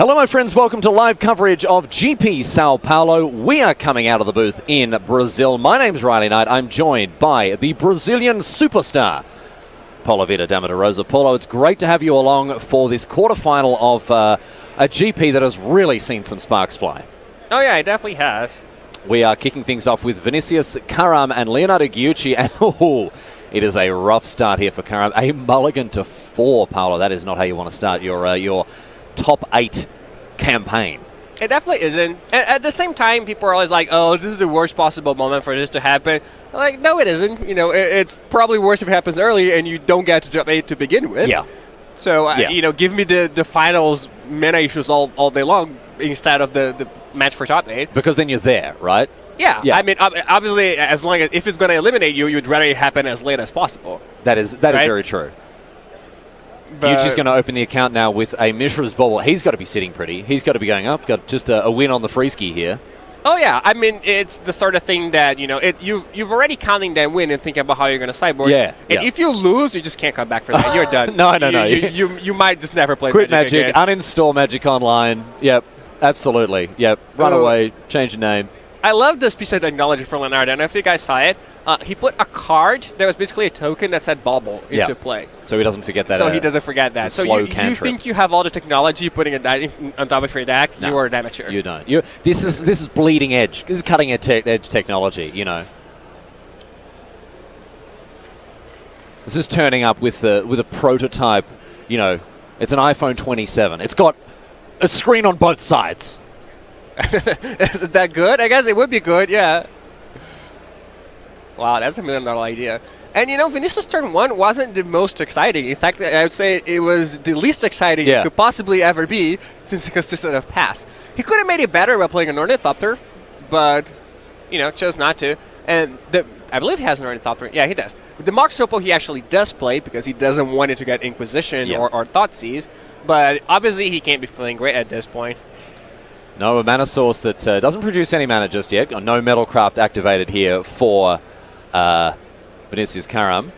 Hello, my friends. Welcome to live coverage of GP Sao Paulo. We are coming out of the booth in Brazil. My name's Riley Knight. I'm joined by the Brazilian superstar, Paulo Vida Rosa. Paulo, it's great to have you along for this quarterfinal of a GP that has really seen some sparks fly. Oh, yeah, it definitely has. We are kicking things off with Vinicius Karam and Leonardo Giucci. And it is a rough start here for Karam. A mulligan to 4, Paulo. That is not how you want to start your top 8 campaign. It definitely isn't. And at the same time, people are always like, oh, this is the worst possible moment for this to happen. Like, no, it isn't. You know, it's probably worse if it happens early and you don't get to top 8 to begin with. Yeah. So, you know, give me the finals meta issues all day long instead of the match for top 8. Because then you're there, right? Yeah. I mean, obviously, as long as if it's going to eliminate you, you'd rather it happen as late as possible. That is very true. Giucci's going to open the account now with a Mishra's Bobble. He's got to be sitting pretty. He's got to be going up. Got just a win on the free ski here. Oh, yeah. I mean, it's the sort of thing that, you know, you've already counting that win and thinking about how you're going to sideboard. Yeah. And if you lose, you just can't come back for that. You're done. No. You might just never play Quit Magic again. Uninstall Magic Online. Yep. Absolutely. Yep. Run away. Change your name. I love this piece of technology from Leonardo. I don't know if you guys saw it. He put a card that was basically a token that said bobble into play. So he doesn't forget that. So he doesn't forget that. So you think you have all the technology putting a die on top of your deck? No, you are an amateur. You don't. This is bleeding edge. This is cutting edge technology, you know. This is turning up with a prototype, you know. It's an iPhone 27. It's got a screen on both sides. Is that good? I guess it would be good, yeah. Wow, that's $1 million idea. And, you know, Vinicius turn 1 wasn't the most exciting. In fact, I would say it was the least exciting it could possibly ever be since he consisted of pass. He could have made it better by playing an Ornithopter, but, you know, chose not to. And I believe he has an Ornithopter. Yeah, he does. The Mox Topo he actually does play because he doesn't want it to get Inquisition or Thoughtseize. But obviously he can't be feeling great at this point. No, a mana source that doesn't produce any mana just yet. Got no Metalcraft activated here for Vinicius Karam.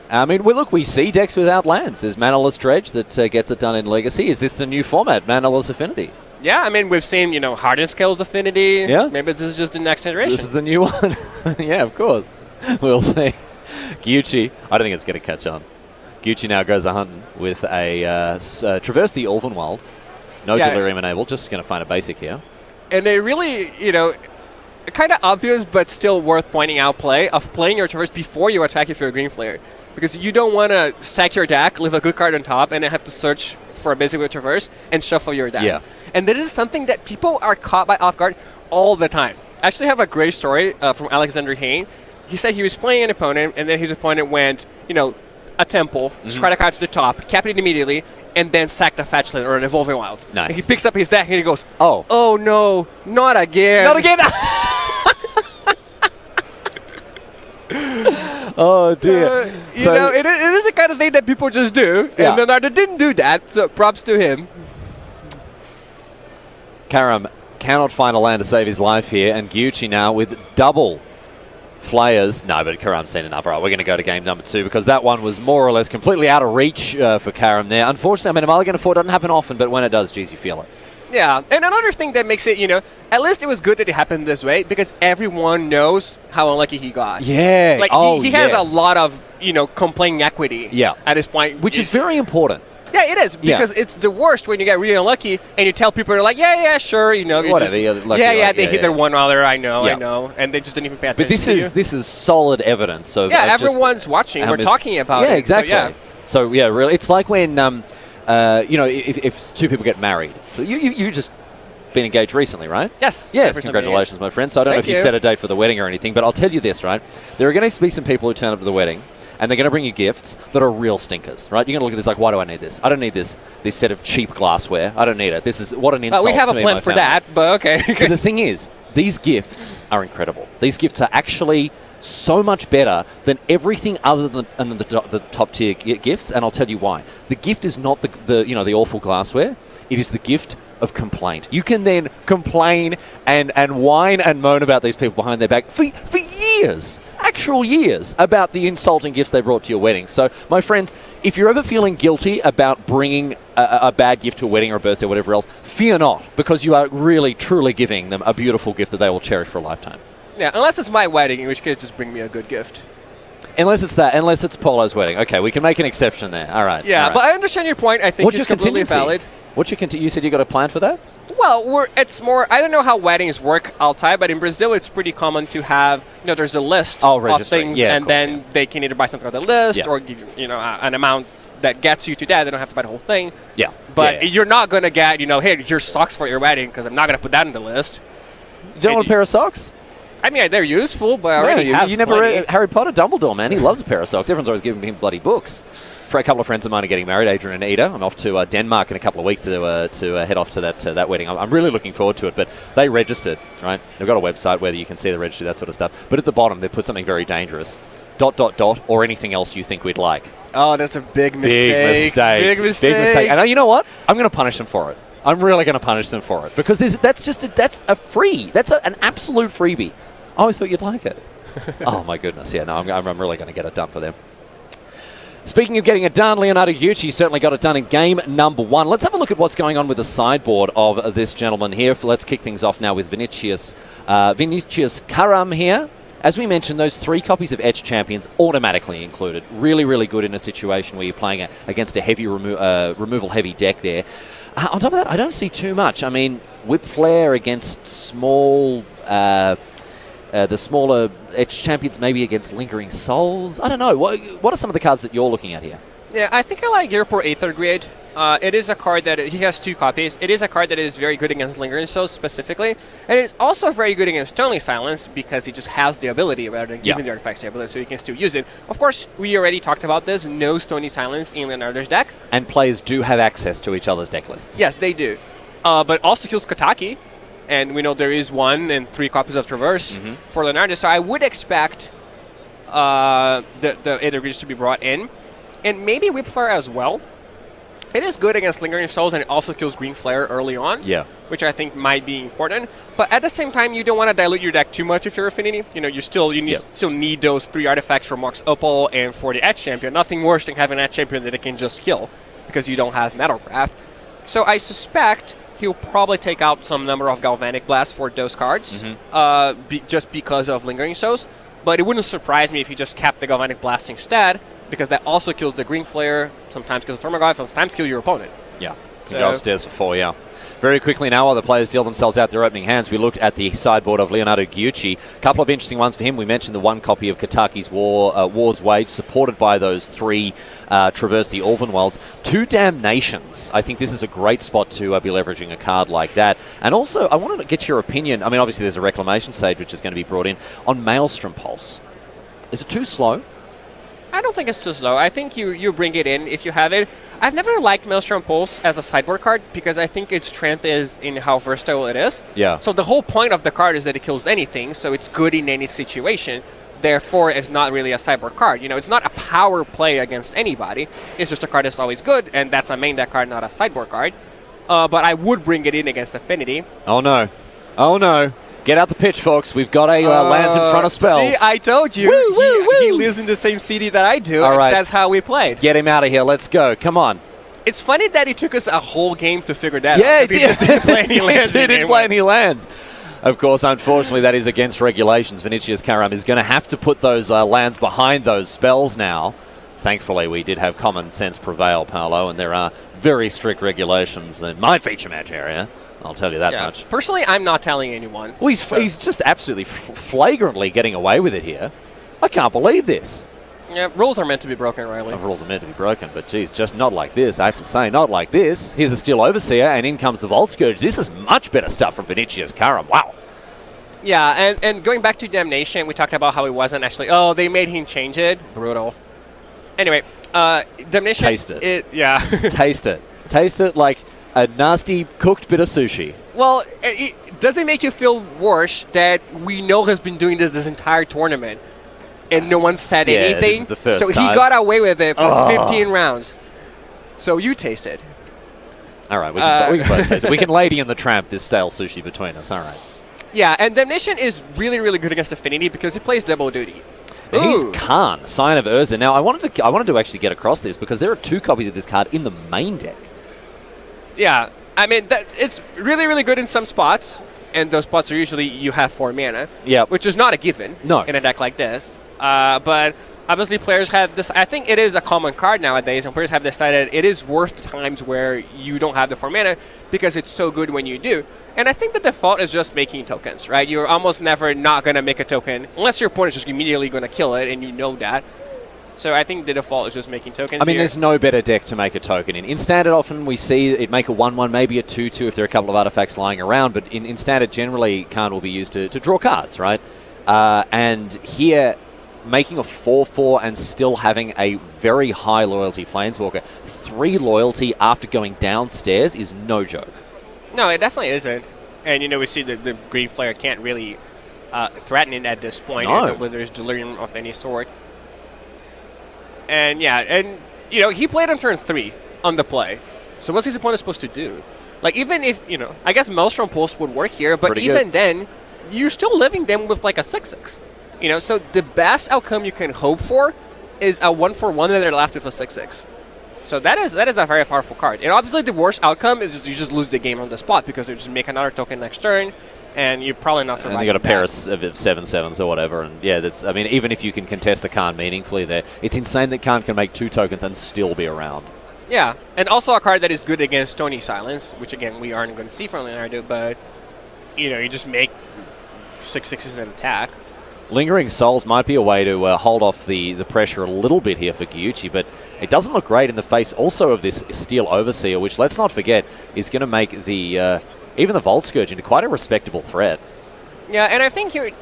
I mean, we see decks without lands. There's Manaless Dredge that gets it done in Legacy. Is this the new format, Manaless Affinity? Yeah, I mean, we've seen, you know, Hardened Scales Affinity. Yeah. Maybe this is just the next generation. This is the new one. Yeah, of course. We'll see. Giucci, I don't think it's going to catch on. Giucci now goes a-hunting with a Traverse the Ulvenwald. No Delirium enabled, just going to find a basic here. And they really, you know, kind of obvious but still worth pointing out play of playing your Traverse before you attack if you're a Green Flare. Because you don't want to stack your deck, leave a good card on top, and then have to search for a basic with Traverse and shuffle your deck. Yeah. And this is something that people are caught by off guard all the time. I actually have a great story from Alexander Hain. He said he was playing an opponent, and then his opponent went, you know, a Temple, discard a card to the top, cap it immediately, and then sacked a Fetchland or an Evolving Wilds. Nice. And he picks up his deck and he goes, oh no, not again. Not again! Oh, dear. You know, it is the kind of thing that people just do. And Leonardo didn't do that, so props to him. Karam cannot find a land to save his life here, and Giucci now with double Flayers. No, but Karam's seen enough. All right, we're going to go to game number 2 because that one was more or less completely out of reach for Karam there. Unfortunately, I mean, a mulligan to 4 doesn't happen often, but when it does, geez, you feel it. Yeah, and another thing that makes it, you know, at least it was good that it happened this way because everyone knows how unlucky he got. Yeah. Like, he has a lot of, you know, complaining equity at this point. Which is very important. Yeah, it is, because it's the worst when you get really unlucky and you tell people, they're like, yeah, sure, you know. Whatever. They hit their one other, I know, and they just didn't even pay attention But this is solid evidence. Of everyone's watching. We're talking about it. Yeah, exactly. So, really, it's like when, you know, if 2 people get married. So you just been engaged recently, right? Yes. Yes, congratulations, my friend. So I don't know if you set a date for the wedding or anything, but I'll tell you this, right? There are going to be some people who turn up to the wedding, and they're going to bring you gifts that are real stinkers, right? You're going to look at this like, why do I need this? I don't need this set of cheap glassware. I don't need it. This is what an insult to me. We have a plan for that, but okay. But the thing is, these gifts are incredible. These gifts are actually so much better than everything other than the top tier gifts, and I'll tell you why. The gift is not the awful glassware. It is the gift of complaint. You can then complain and whine and moan about these people behind their back for years. actual years about the insulting gifts they brought to your wedding. So, my friends, if you're ever feeling guilty about bringing a bad gift to a wedding or a birthday or whatever else, fear not, because you are really, truly giving them a beautiful gift that they will cherish for a lifetime. Yeah, unless it's my wedding, in which case just bring me a good gift. Unless it's Polo's wedding. Okay, we can make an exception there. All right. Yeah, all right. but I understand your point. I think What's it's your completely valid. What's your you said you got a plan for that? Well, it's more. I don't know how weddings work outside, but in Brazil, it's pretty common to have. There's a list of things, and then they can either buy something on the list or give an amount that gets you to that. They don't have to buy the whole thing. Yeah. But you're not going to get, hey, here's socks for your wedding, because I'm not going to put that in the list. You don't want a pair of socks? I mean, they're useful, but I already have you never read Harry Potter? Dumbledore, man. He loves a pair of socks. Everyone's always giving him bloody books. For a couple of friends of mine are getting married, Adrian and Ida. I'm off to Denmark in a couple of weeks to head off to that wedding. I'm really looking forward to it, but they registered, right? They've got a website where you can see the registry, that sort of stuff. But at the bottom, they put something very dangerous. ... or anything else you think we'd like. Oh, that's a big mistake. Big mistake. And you know what? I'm going to punish them for it. I'm really going to punish them for it. Because that's a free. That's an absolute freebie. Oh, I thought you'd like it. Oh, my goodness. Yeah, no, I'm really going to get it done for them. Speaking of getting it done, Leonardo Gucci certainly got it done in game number 1. Let's have a look at what's going on with the sideboard of this gentleman here. Let's kick things off now with Vinicius Karam here. As we mentioned, those 3 copies of Etched Champions automatically included. Really, really good in a situation where you're playing against a heavy removal-heavy deck there. On top of that, I don't see too much. I mean, Whip Flare against small... the smaller Etched Champions maybe against Lingering Souls. I don't know. What are some of the cards that you're looking at here? Yeah, I think I like Airport Aether Grid. It is a card that he has 2 copies. It is a card that is very good against Lingering Souls specifically, and it's also very good against Stony Silence because he just has the ability rather than giving the artifacts the ability, so you can still use it. Of course, we already talked about this. No Stony Silence in Leonardo's deck, and players do have access to each other's deck lists. Yes, they do. But also kills Kotaki. And we know there is 1 and 3 copies of Traverse for Leonardo. So I would expect the Aether Grid to be brought in. And maybe Whip Flare as well. It is good against Lingering Souls, and it also kills Green Flare early on. Yeah. Which I think might be important. But at the same time, you don't want to dilute your deck too much if you're Affinity. You still need those 3 artifacts for Mox Opal and for the Etched Champion. Nothing worse than having that champion that it can just kill because you don't have Metalcraft. So I suspect he'll probably take out some number of Galvanic Blasts for those cards, just because of Lingering Souls. But it wouldn't surprise me if he just kept the Galvanic Blast instead, because that also kills the Green Flare, sometimes kills the Tormagaunt, sometimes kills your opponent. Yeah, can go upstairs for 4, yeah. Very quickly now, while the players deal themselves out their opening hands, we look at the sideboard of Leonardo Gucci. A couple of interesting ones for him. We mentioned the 1 copy of Kotaki's War's Wage, supported by those 3 Traverse the Ulvenwelds. 2 Damnations. I think this is a great spot to be leveraging a card like that. And also, I wanted to get your opinion. I mean, obviously there's a Reclamation Sage, which is going to be brought in, on Maelstrom Pulse. Is it too slow? I don't think it's too slow. I think you bring it in if you have it. I've never liked Maelstrom Pulse as a sideboard card because I think its strength is in how versatile it is. Yeah. So the whole point of the card is that it kills anything, so it's good in any situation. Therefore, it's not really a sideboard card. It's not a power play against anybody. It's just a card that's always good, and that's a main deck card, not a sideboard card. But I would bring it in against Affinity. Oh, no. Oh, no. Get out the pitchforks. We've got a lands in front of spells. See, I told you. Woo. He lives in the same city that I do. All right. That's how we played. Get him out of here. Let's go. Come on. It's funny that it took us a whole game to figure that out. Yeah, he just didn't play any lands. He didn't play any lands. Of course, unfortunately, that is against regulations. Vinicius Karam is going to have to put those lands behind those spells now. Thankfully, we did have common sense prevail, Paolo, and there are very strict regulations in my feature match area. I'll tell you that much. Personally, I'm not telling anyone. Well, he's just absolutely flagrantly getting away with it here. I can't believe this. Yeah, rules are meant to be broken, Riley. Rules are meant to be broken, but geez, just not like this. I have to say, not like this. Here's a Steel Overseer, and in comes the Vault Scourge. This is much better stuff from Vinicius Karam. Wow. Yeah, and going back to Damnation, we talked about how it wasn't actually... Oh, they made him change it. Brutal. Anyway, Damnation... Taste it. Yeah. Taste it. Taste it like a nasty cooked bit of sushi. Well, does it make you feel worse that we know has been doing this entire tournament and no one said anything? This is the first time. He got away with it for 15 rounds. So you taste it. All right, we can both taste it. We can Lady and the Tramp this stale sushi between us. All right. Yeah, and Damnation is really, really good against Affinity because he plays double duty. And he's Khan, Sign of Urza. Now, I wanted to actually get across this because there are 2 copies of this card in the main deck. Yeah, I mean, it's really, really good in some spots, and those spots are usually you have 4 mana, which is not a given in a deck like this. But obviously players have this, I think it is a common card nowadays, and players have decided it is worth the times where you don't have the 4 mana because it's so good when you do. And I think the default is just making tokens, right? You're almost never not going to make a token unless your opponent is just immediately going to kill it, and you know that. So I think the default is just making tokens. I mean, there's no better deck to make a token in. In Standard, often we see it make a 1/1, maybe a 2/2 if there are a couple of artifacts lying around. But in Standard, generally, Khan will be used to draw cards, right? And here, making a 4/4 and still having a very high loyalty Planeswalker, 3 loyalty after going downstairs is no joke. No, it definitely isn't. And, we see that the Green Flare can't really threaten it at this point when there's Delirium of any sort. And, he played on turn 3 on the play. So what's his opponent supposed to do? Like, even if, I guess Maelstrom Pulse would work here, but even then, you're still living them with, like, a 6/6. So the best outcome you can hope for is a 1/1 and they're left with a 6/6. So that is a very powerful card. And obviously the worst outcome is you just lose the game on the spot because they just make another token next turn, and you're probably not surviving. And you got a pair of 7/7s or whatever, and I mean, even if you can contest the Khan meaningfully there, it's insane that Khan can make 2 tokens and still be around. Yeah, and also a card that is good against Stony Silence, which again we aren't going to see from Leonardo, but you just make 6/6s and attack. Lingering Souls might be a way to hold off the pressure a little bit here for Gyuchi, but it doesn't look great in the face also of this Steel Overseer, which, let's not forget, is going to make the even the Volt Scourge into quite a respectable threat. Yeah, and I think here,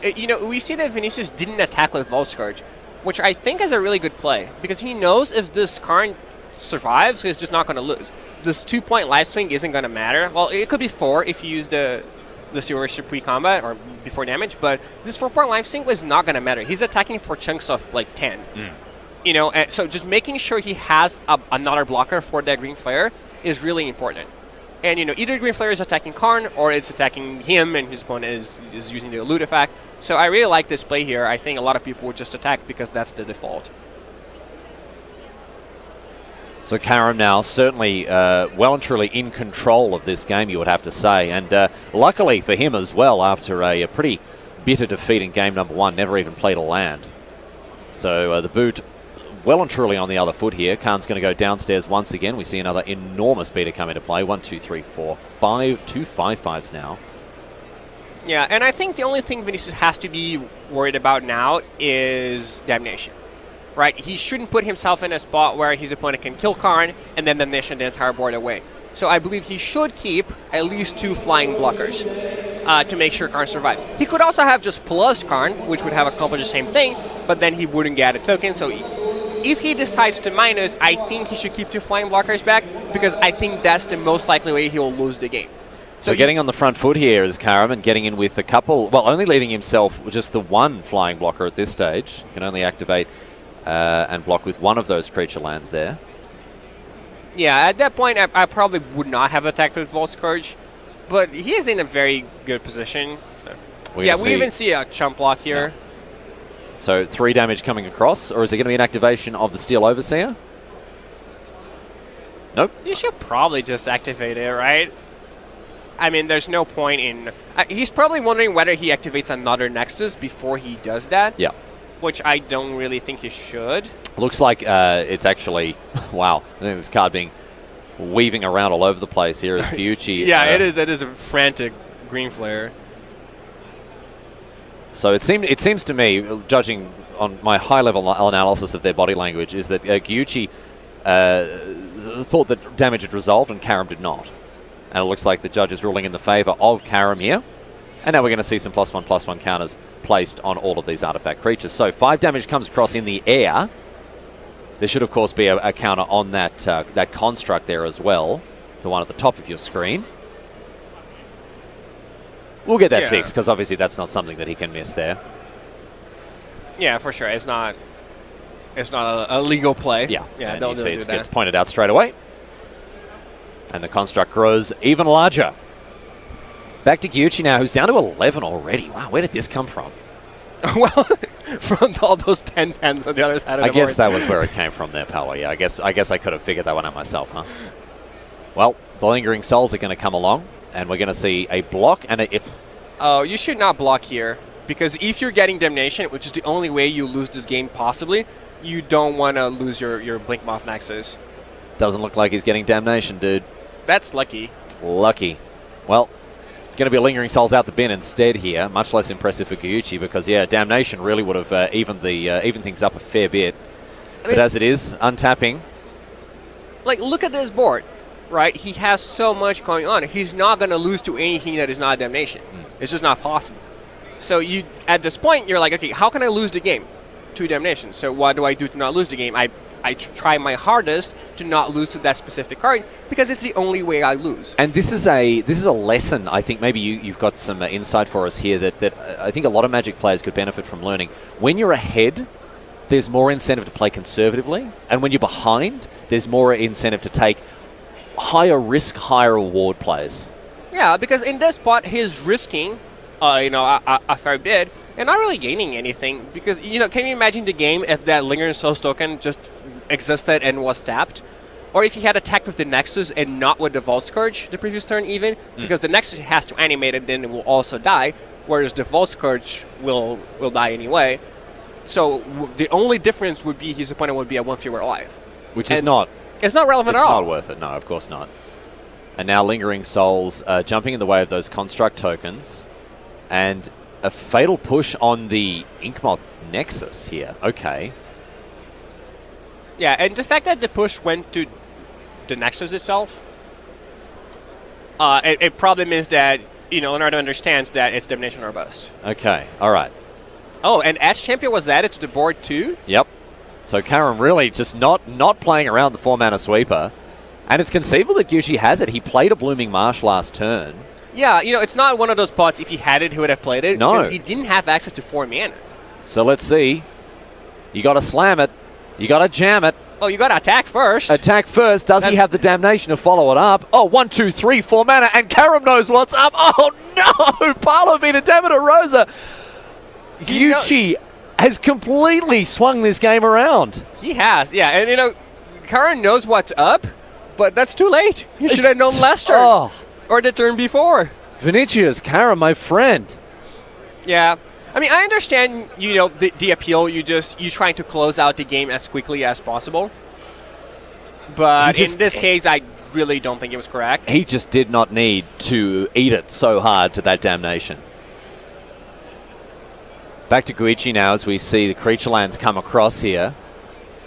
we see that Vinicius didn't attack with Volt Scourge, which I think is a really good play, because he knows if this card survives, he's just not going to lose. This 2-point life swing isn't going to matter. Well, it could be 4 if you use the Silver pre-combat or before damage, but this 4-point life swing is not going to matter. He's attacking for chunks of like 10. And so just making sure he has another blocker for that Green Flare is really important. And either Green Flare is attacking Karn or it's attacking him, and his opponent is using the elude effect. So I really like this play here. I think a lot of people would just attack because that's the default. So Karam now certainly well and truly in control of this game, you would have to say. And luckily for him as well, after a pretty bitter defeat in game number 1, never even played a land. So the boot well and truly on the other foot here. Khan's going to go downstairs once again. We see another enormous beater come into play. 1, 2, 3, 4, 5. 2 5/5s now. Yeah, and I think the only thing Vinicius has to be worried about now is Damnation. Right, he shouldn't put himself in a spot where his opponent can kill Karn and then Damnation the entire board away. So I believe he should keep at least 2 flying blockers to make sure Karn survives. He could also have just plus Karn, which would have accomplished the same thing, but then he wouldn't get a token. So if he decides to minus, I think he should keep 2 flying blockers back, because I think that's the most likely way he will lose the game. So getting on the front foot here is Karam, and getting in with a couple, well, only leaving himself with just the 1 flying blocker at this stage. He can only activate and block with 1 of those creature lands there. Yeah, at that point, I probably would not have attacked with Volt Scourge, but he is in a very good position. So. We even see a chump block here. Yeah. So 3 damage coming across, or is it going to be an activation of the Steel Overseer? Nope. You should probably just activate it, right? I mean, there's no point in... he's probably wondering whether he activates another Nexus before he does that. Yeah. Which I don't really think he should. Looks like it's actually... Wow. I think this card being weaving around all over the place here is Gyuchi. Yeah, it is. It is a frantic Green Flare. So it seems to me, judging on my high-level analysis of their body language, is that Gyuchi thought that damage had resolved and Karam did not. And it looks like the judge is ruling in the favor of Karam here. And now we're going to see some +1/+1 counters placed on all of these artifact creatures. So 5 damage comes across in the air. There should, of course, be a counter on that construct there as well, the one at the top of your screen. We'll get that fixed, because obviously that's not something that he can miss there. Yeah, for sure. It's not a legal play. Yeah, and you see it gets pointed out straight away. And the construct grows even larger. Back to Gucci now, who's down to 11 already. Wow, where did this come from? Well, from all those 10-10s on the other side of the board. I guess that was where it came from there, Paolo. Yeah, I guess I could have figured that one out myself, huh? Well, the Lingering Souls are going to come along, and we're going to see a block and a... Oh, you should not block here, because if you're getting Damnation, which is the only way you lose this game possibly, you don't want to lose your Blink Moth Nexus. Doesn't look like he's getting Damnation, dude. That's lucky. Lucky. Well, it's going to be a Lingering Souls out the bin instead here. Much less impressive for Gyuchi because, yeah, Damnation really would have evened things up a fair bit. But as it is, untapping. Like, look at this board, right? He has so much going on. He's not going to lose to anything that is not Damnation. It's just not possible. So you, at this point, you're like, okay, how can I lose the game? To Damnation. So what do I do to not lose the game? I try my hardest to not lose to that specific card because it's the only way I lose. And this is a lesson. I think maybe you've got some insight for us here that I think a lot of Magic players could benefit from learning. When you're ahead, there's more incentive to play conservatively, and when you're behind, there's more incentive to take higher risk, higher reward plays. Yeah, because in this spot, he's risking, a fair bit. And not really gaining anything because, can you imagine the game if that Lingering Souls token just existed and was tapped? Or if he had attacked with the Nexus and not with the Vault Scourge the previous turn even? Because the Nexus has to animate it, then it will also die, whereas the Vault Scourge will die anyway. So the only difference would be his opponent would be at 1 fewer alive. Which is not... It's not relevant at all. It's not worth it, no, of course not. And now Lingering Souls jumping in the way of those Construct tokens. And... a fatal push on the Inkmoth Nexus here. Okay. Yeah, and the fact that the push went to the Nexus itself, it probably means that, Leonardo understands that it's Damnation or Bust. Okay, all right. Oh, and Edge Champion was added to the board too? Yep. So Karam really just not playing around the 4-mana sweeper. And it's conceivable that Gucci has it. He played a Blooming Marsh last turn. Yeah, it's not one of those pots, if he had it, he would have played it. No. Because he didn't have access to 4 mana. So let's see. You got to slam it. You got to jam it. Oh, you got to attack first. Attack first. Does he have the Damnation to follow it up? Oh, 1, 2, 3, 4 mana, and Karam knows what's up. Oh, no! Paolo Vita Demeter Rosa. Gucci has completely swung this game around. He has, yeah. And, Karam knows what's up, but that's too late. You should have known last turn. Oh. Or the turn before. Vinicius, Karam, my friend. Yeah. I mean, I understand, the appeal. You trying to close out the game as quickly as possible. But in this case, I really don't think it was correct. He just did not need to eat it so hard to that Damnation. Back to Guichi now as we see the creature lands come across here.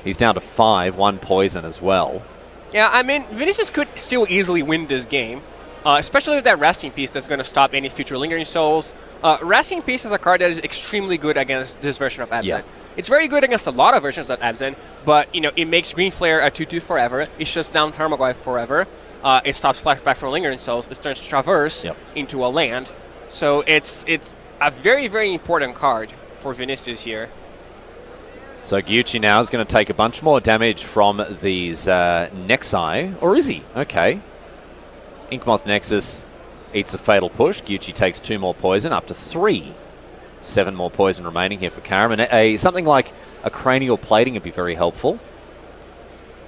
He's down to 5, 1 poison as well. Yeah, I mean, Vinicius could still easily win this game. Especially with that Resting Piece that's going to stop any future Lingering Souls. Resting Piece is a card that is extremely good against this version of Abzan. Yeah. It's very good against a lot of versions of Abzan, but, it makes Green Flare a 2/2 forever. It shuts down Tarmogoyf forever. It stops Flashback from Lingering Souls. It turns Traverse into a land. So it's a very, very important card for Vinicius here. So Gucci now is going to take a bunch more damage from these Nexi. Or is he? Okay. Inkmoth Nexus eats a fatal push. Gucci takes 2 more poison, up to 3. 7 more poison remaining here for Karam. And something like a cranial plating would be very helpful.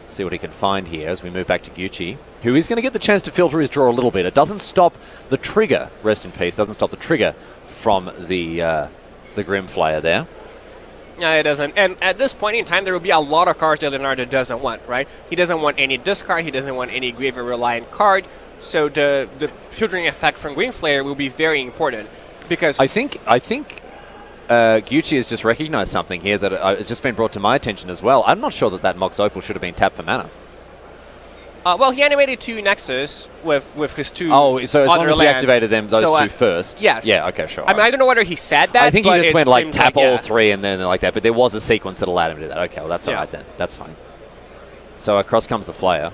See what he can find here as we move back to Gucci, who is going to get the chance to filter his draw a little bit. It doesn't stop the trigger, rest in peace, doesn't stop the trigger from the Grim Flayer there. No, it doesn't. And at this point in time, there will be a lot of cards that Leonardo doesn't want, right? He doesn't want any discard. He doesn't want any Graveyard-reliant card. So the filtering effect from Green Flare will be very important because I think Gucci has just recognized something here that has just been brought to my attention as well. I'm not sure that Mox Opal should have been tapped for mana. Well, he animated 2 Nexus with his 2. Oh, so as long as he lands. activated them, those 2 first. Yes. Yeah. Okay. Sure. I mean, I don't know whether he said that. I think he just went like tap like, all 3 and then like that. But there was a sequence that allowed him to do that. Okay. Well, that's all right then. That's fine. So across comes the Flayer.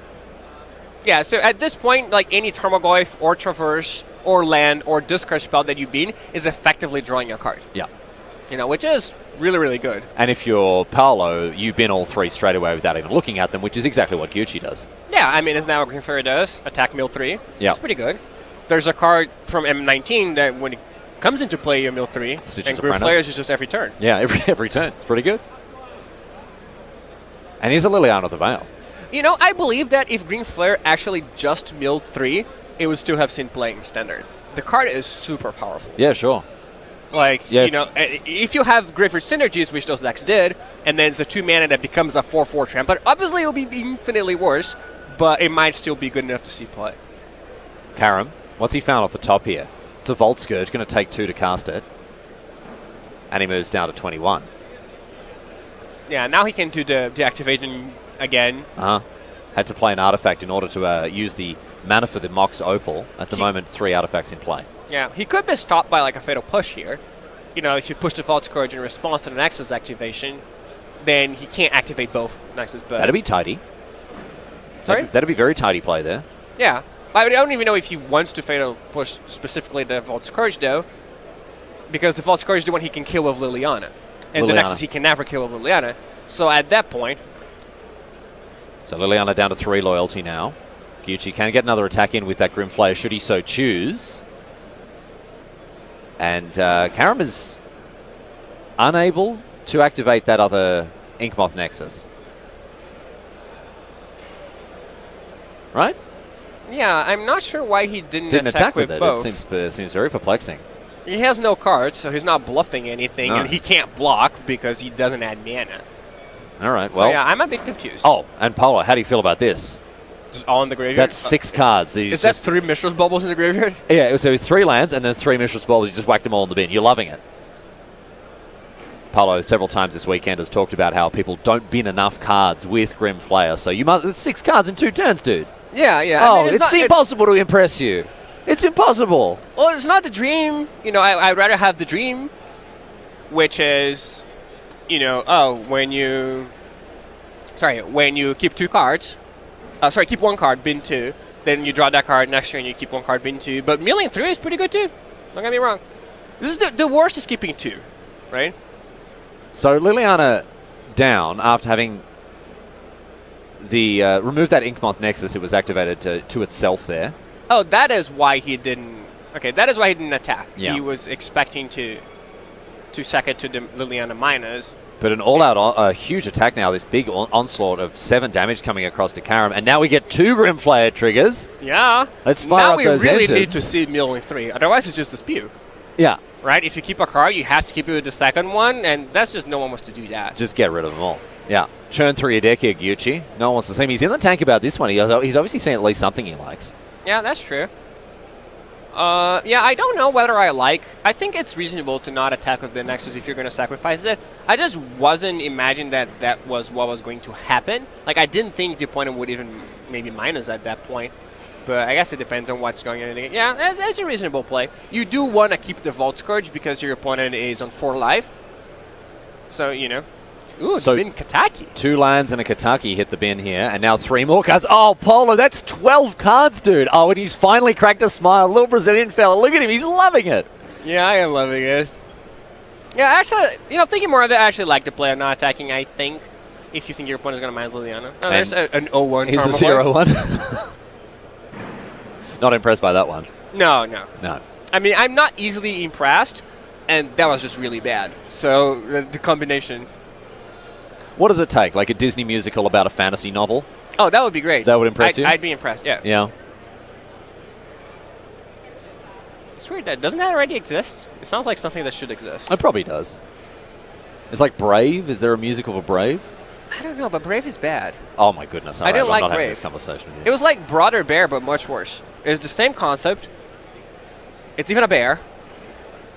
Yeah, so at this point, like any Tarmogoyf or Traverse or land or discard spell that you beat is effectively drawing a card. Yeah. Which is really, really good. And if you're Paolo, you bin all 3 straight away without even looking at them, which is exactly what Gucci does. Yeah, I mean, isn't that what Green Fairy does? Attack mill 3. Yeah. It's pretty good. there's a card from M19 that when it comes into play, you mill 3, Stitch's and Grim Apprentice. Flayers is just every turn. Yeah, every turn. It's pretty good. And here's a Liliana of the Veil. You know, I believe that if Green Flare actually just milled 3, it would still have seen playing standard. The card is super powerful. Yeah, sure. Like, you know, if you have Graveyard Synergies, which those decks did, and then it's a 2-mana that becomes a 4/4 Trampler, obviously it'll be infinitely worse, but it might still be good enough to see play. Karam, what's he found off the top here? It's a Volt Scourge, going to take 2 to cast it. And he moves down to 21. Yeah, now he can do the deactivation again. Had to play an artifact in order to use the mana for the Mox Opal. At the moment, 3 artifacts in play. Yeah, he could be stopped by like a Fatal Push here. You know, if you push the Vault Scourge in response to the Nexus activation, then he can't activate both Nexus. But that'd be tidy. Sorry? That'd be very tidy play there. Yeah. I don't even know if he wants to Fatal Push specifically the Vault Scourge, though, because the Vault Scourge is the one he can kill with Liliana. And the Nexus he can never kill with Liliana. So at that point... So Liliana down to 3 loyalty now. Gyuchi can get another attack in with that Grim Flayer should he so choose. And Karam is unable to activate that other Inkmoth Nexus. Right? Yeah, I'm not sure why he didn't attack with it. both. It seems very perplexing. He has no cards, so he's not bluffing anything, and he can't block because he doesn't add mana. All right, well... So yeah, I'm a bit confused. Oh, and Polo, how do you feel about this? Just all in the graveyard? That's 6 cards. So is that 3 Mishra's Bubbles in the graveyard? Yeah, so 3 lands and then 3 Mishra's Bubbles. You just whack them all in the bin. You're loving it. Polo, several times this weekend, has talked about how people don't bin enough cards with Grim Flayer. So you must... It's 6 cards in 2 turns, dude. Yeah, yeah. Oh, I mean, it's impossible to impress you. It's impossible. Well, it's not the dream. You know, I'd rather have the dream, which is, you know, when you keep 2 cards, keep 1 card, bin 2, then you draw that card next turn, you keep 1 card, bin 2. But milling 3 is pretty good too. Don't get me wrong. This is the worst is keeping 2, right? So Liliana down after having the remove that Inkmoth Nexus. It was activated to itself there. Oh, that is why he didn't. Okay, that is why he didn't attack. Yeah. He was expecting to sack it to the Liliana miners. But an all-out, huge attack now. This big onslaught of 7 damage coming across to Karam, and now we get 2 Grim Flayer triggers. Yeah. Let's fire up those Now we really engines. need to see milling 3. Otherwise, it's just a spew. Yeah. Right? If you keep a card, you have to keep it with the second one, and that's just no one wants to do that. Just get rid of them all. Yeah. Churn 3 a deck here, Gyuchi. No one wants to see him. He's in the tank about this one. He's obviously seen at least something he likes. Yeah, that's true. Yeah, I don't know whether I think it's reasonable to not attack with the Nexus if you're going to sacrifice it. I just wasn't imagining that was what was going to happen. Like, I didn't think the opponent would even maybe minus at that point. But I guess it depends on what's going on. Yeah, it's a reasonable play. You do want to keep the Vault Scourge because your opponent is on 4 life. So, you know. Ooh, so bin Kataki. 2 lands and a Kataki hit the bin here, and now 3 more cards. Oh, Polo, that's 12 cards, dude. Oh, and he's finally cracked a smile. Little Brazilian fella. Look at him. He's loving it. Yeah, I am loving it. Yeah, actually, you know, thinking more of it, I actually like to play on not attacking, I think, if you think your opponent's going to minus Liliana. Oh, there's an 0-1. He's a 0-1. Not impressed by that one. No. I mean, I'm not easily impressed, and that was just really bad. So, the combination... What does it take? Like a Disney musical about a fantasy novel? Oh, that would be great. That would impress you? I'd be impressed, yeah. Yeah. It's weird. Doesn't that already exist? It sounds like something that should exist. It probably does. It's like Brave. Is there a musical for Brave? I don't know, but Brave is bad. Oh, my goodness. I didn't like I'm not Brave. having this conversation with you. It was like Brother Bear, but much worse. It was the same concept. It's even a bear.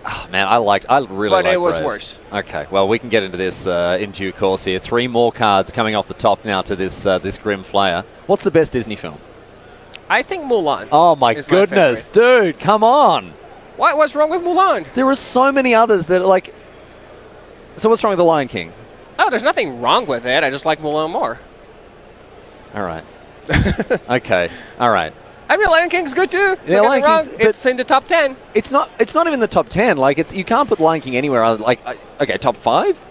Oh, man, I really liked But it was Brave. worse. Okay, well, we can get into this in due course here. 3 more cards coming off the top now to this Grim Flayer. What's the best Disney film? I think Mulan. Oh, my goodness. Dude, come on. What's wrong with Mulan? There are so many others that are like... So what's wrong with The Lion King? Oh, there's nothing wrong with it. I just like Mulan more. All right. Okay, all right. I mean, Lion King's good too. Yeah, Lion King's, it's in the top 10. It's not even the top 10. Like, you can't put Lion King anywhere other. Like, okay, top 5.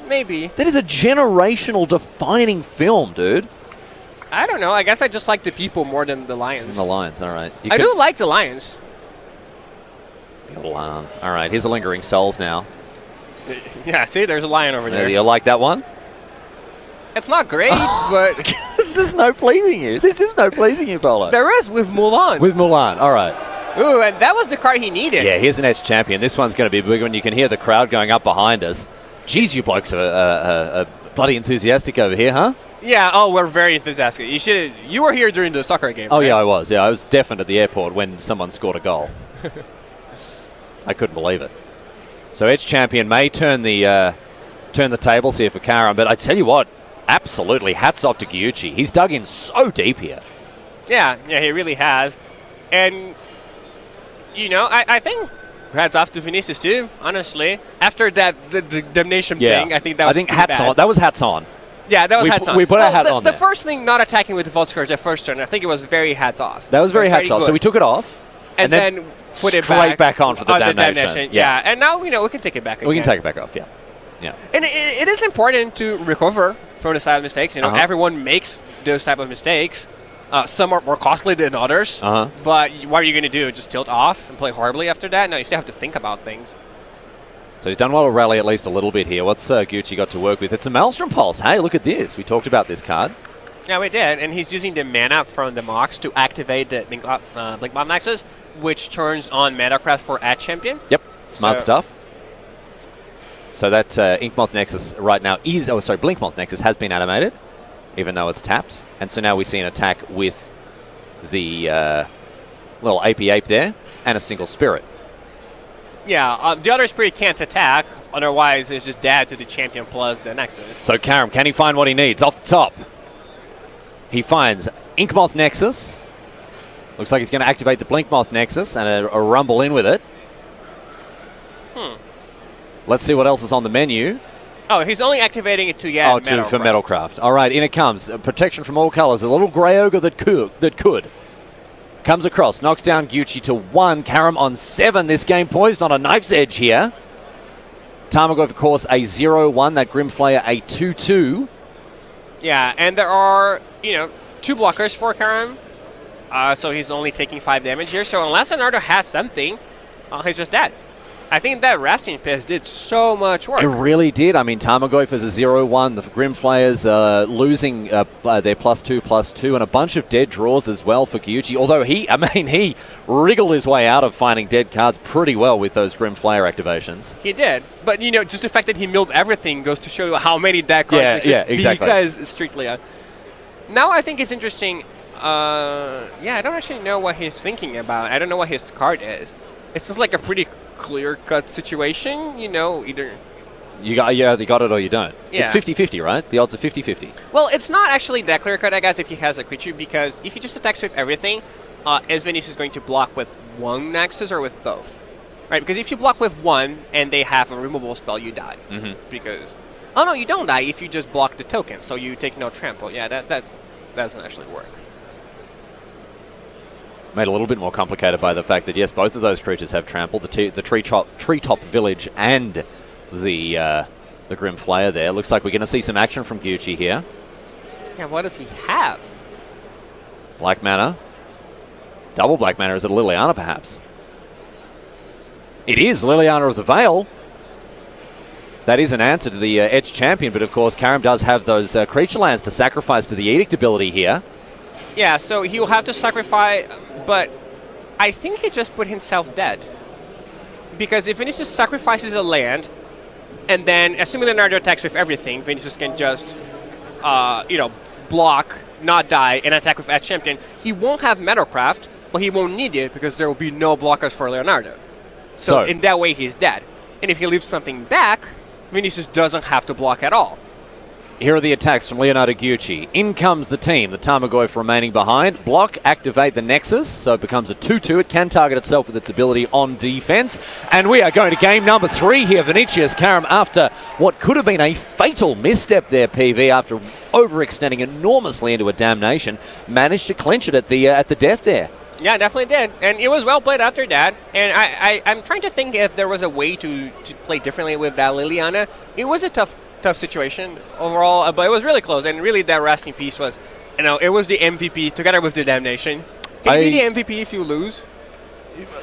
Maybe. That is a generational defining film, dude. I don't know. I guess I just like the people more than the lions. The lions, all right. I do like the lions. All right, here's a Lingering Souls now. Yeah, see, there's a lion over there. You like that one? It's not great, but... There's just no pleasing you. There's just no pleasing you, Polo. There is with Mulan. With Mulan, all right. Ooh, and that was the card he needed. Yeah, here's an Edge champion. This one's going to be a big one. You can hear the crowd going up behind us. Jeez, you blokes are bloody enthusiastic over here, huh? Yeah, we're very enthusiastic. You were here during the soccer game, Oh, right? yeah, I was. Yeah, I was deafened at the airport when someone scored a goal. I couldn't believe it. So Edge champion may turn the tables here for Karam, but I tell you what, absolutely hats off to Gyuchi. He's dug in so deep here. Yeah, he really has. And, I think hats off to Vinicius too, honestly. After the damnation thing, I think that was hats bad. on. That was hats on. Yeah, that was hats on. We put our hat on The there. first thing, not attacking with the false cards at first turn, I think it was very hats off. That was very hats off. Good. So we took it off. And then put it straight back on for the damnation. Yeah, and now, we can take it back again. We can take it back off, yeah. And it is important to recover from this type of mistakes. Everyone makes those type of mistakes. Some are more costly than others. But what are you going to do? Just tilt off and play horribly after that? No, you still have to think about things. So he's done well to rally at least a little bit here. What's Gucci got to work with? It's a Maelstrom Pulse. Hey, look at this. We talked about this card. Yeah, we did. And he's using the mana from the Mox to activate the Blink Bomb Nexus, which turns on Metacraft for Ad Champion. Yep, smart stuff. So that Inkmoth Nexus right now is... Oh, sorry, Blinkmoth Nexus has been animated, even though it's tapped. And so now we see an attack with the little ape there and a single Spirit. Yeah, the other Spirit can't attack, otherwise it's just dead to the champion plus the Nexus. So Karam, can he find what he needs? Off the top, he finds Inkmoth Nexus. Looks like he's going to activate the Blinkmoth Nexus and a rumble in with it. Let's see what else is on the menu. Oh, he's only activating it to get for Metalcraft. All right, in it comes. Protection from all colors. A little grey ogre that could. Comes across, knocks down Gucci to 1. Karam on 7. This game poised on a knife's edge here. Tarmogoyf, of course, a 0-1. That Grim Flayer, a 2-2. Yeah, and there are, 2 blockers for Karam. So he's only taking 5 damage here. So unless Leonardo has something, he's just dead. I think that Rasting Piss did so much work. It really did. I mean, Tarmogoyf is a 0-1. The Grim Flayers losing their +2/+2, and a bunch of dead draws as well for Gyuchi. Although he wriggled his way out of finding dead cards pretty well with those Grim Flayer activations. He did. But, just the fact that he milled everything goes to show you how many dead cards exactly. Because strictly. Now I think it's interesting. I don't actually know what he's thinking about. I don't know what his card is. It's just like a pretty clear-cut situation, either... You either got it or you don't. Yeah. It's 50-50, right? The odds are 50-50. Well, it's not actually that clear-cut, I guess, if he has a creature, because if he just attacks with everything, is Vinicius going to block with one Nexus or with both? Right, because if you block with one and they have a removal spell, you die. Because... Oh, no, you don't die if you just block the token, so you take no trample. Yeah, that doesn't actually work. Made a little bit more complicated by the fact that, yes, both of those creatures have trample. The treetop village and the Grim Flayer there. Looks like we're going to see some action from Gucci here. Yeah, what does he have? Black mana. Double black mana. Is it a Liliana, perhaps? It is Liliana of the Veil. That is an answer to the Edge champion, but of course Karam does have those creature lands to sacrifice to the Edict ability here. Yeah, so he'll have to sacrifice, but I think he just put himself dead. Because if Vinicius sacrifices a land, and then assuming Leonardo attacks with everything, Vinicius can just, block, not die, and attack with Edge Champion. He won't have Metalcraft, but he won't need it because there will be no blockers for Leonardo. So in that way, he's dead. And if he leaves something back, Vinicius doesn't have to block at all. Here are the attacks from Leonardo Gucci. In comes the team, the Tarmogoyf remaining behind. Block, activate the Nexus, so it becomes a 2-2. It can target itself with its ability on defense. And we are going to game number 3 here. Vinicius Karam, after what could have been a fatal misstep there, PV, after overextending enormously into a damnation, managed to clinch it at the death there. Yeah, definitely did. And it was well played after that. And I'm trying to think if there was a way to play differently with that Liliana. It was a tough situation overall, but it was really close, and really that resting piece was it was the MVP together with the Damnation. Can you be the MVP if you lose?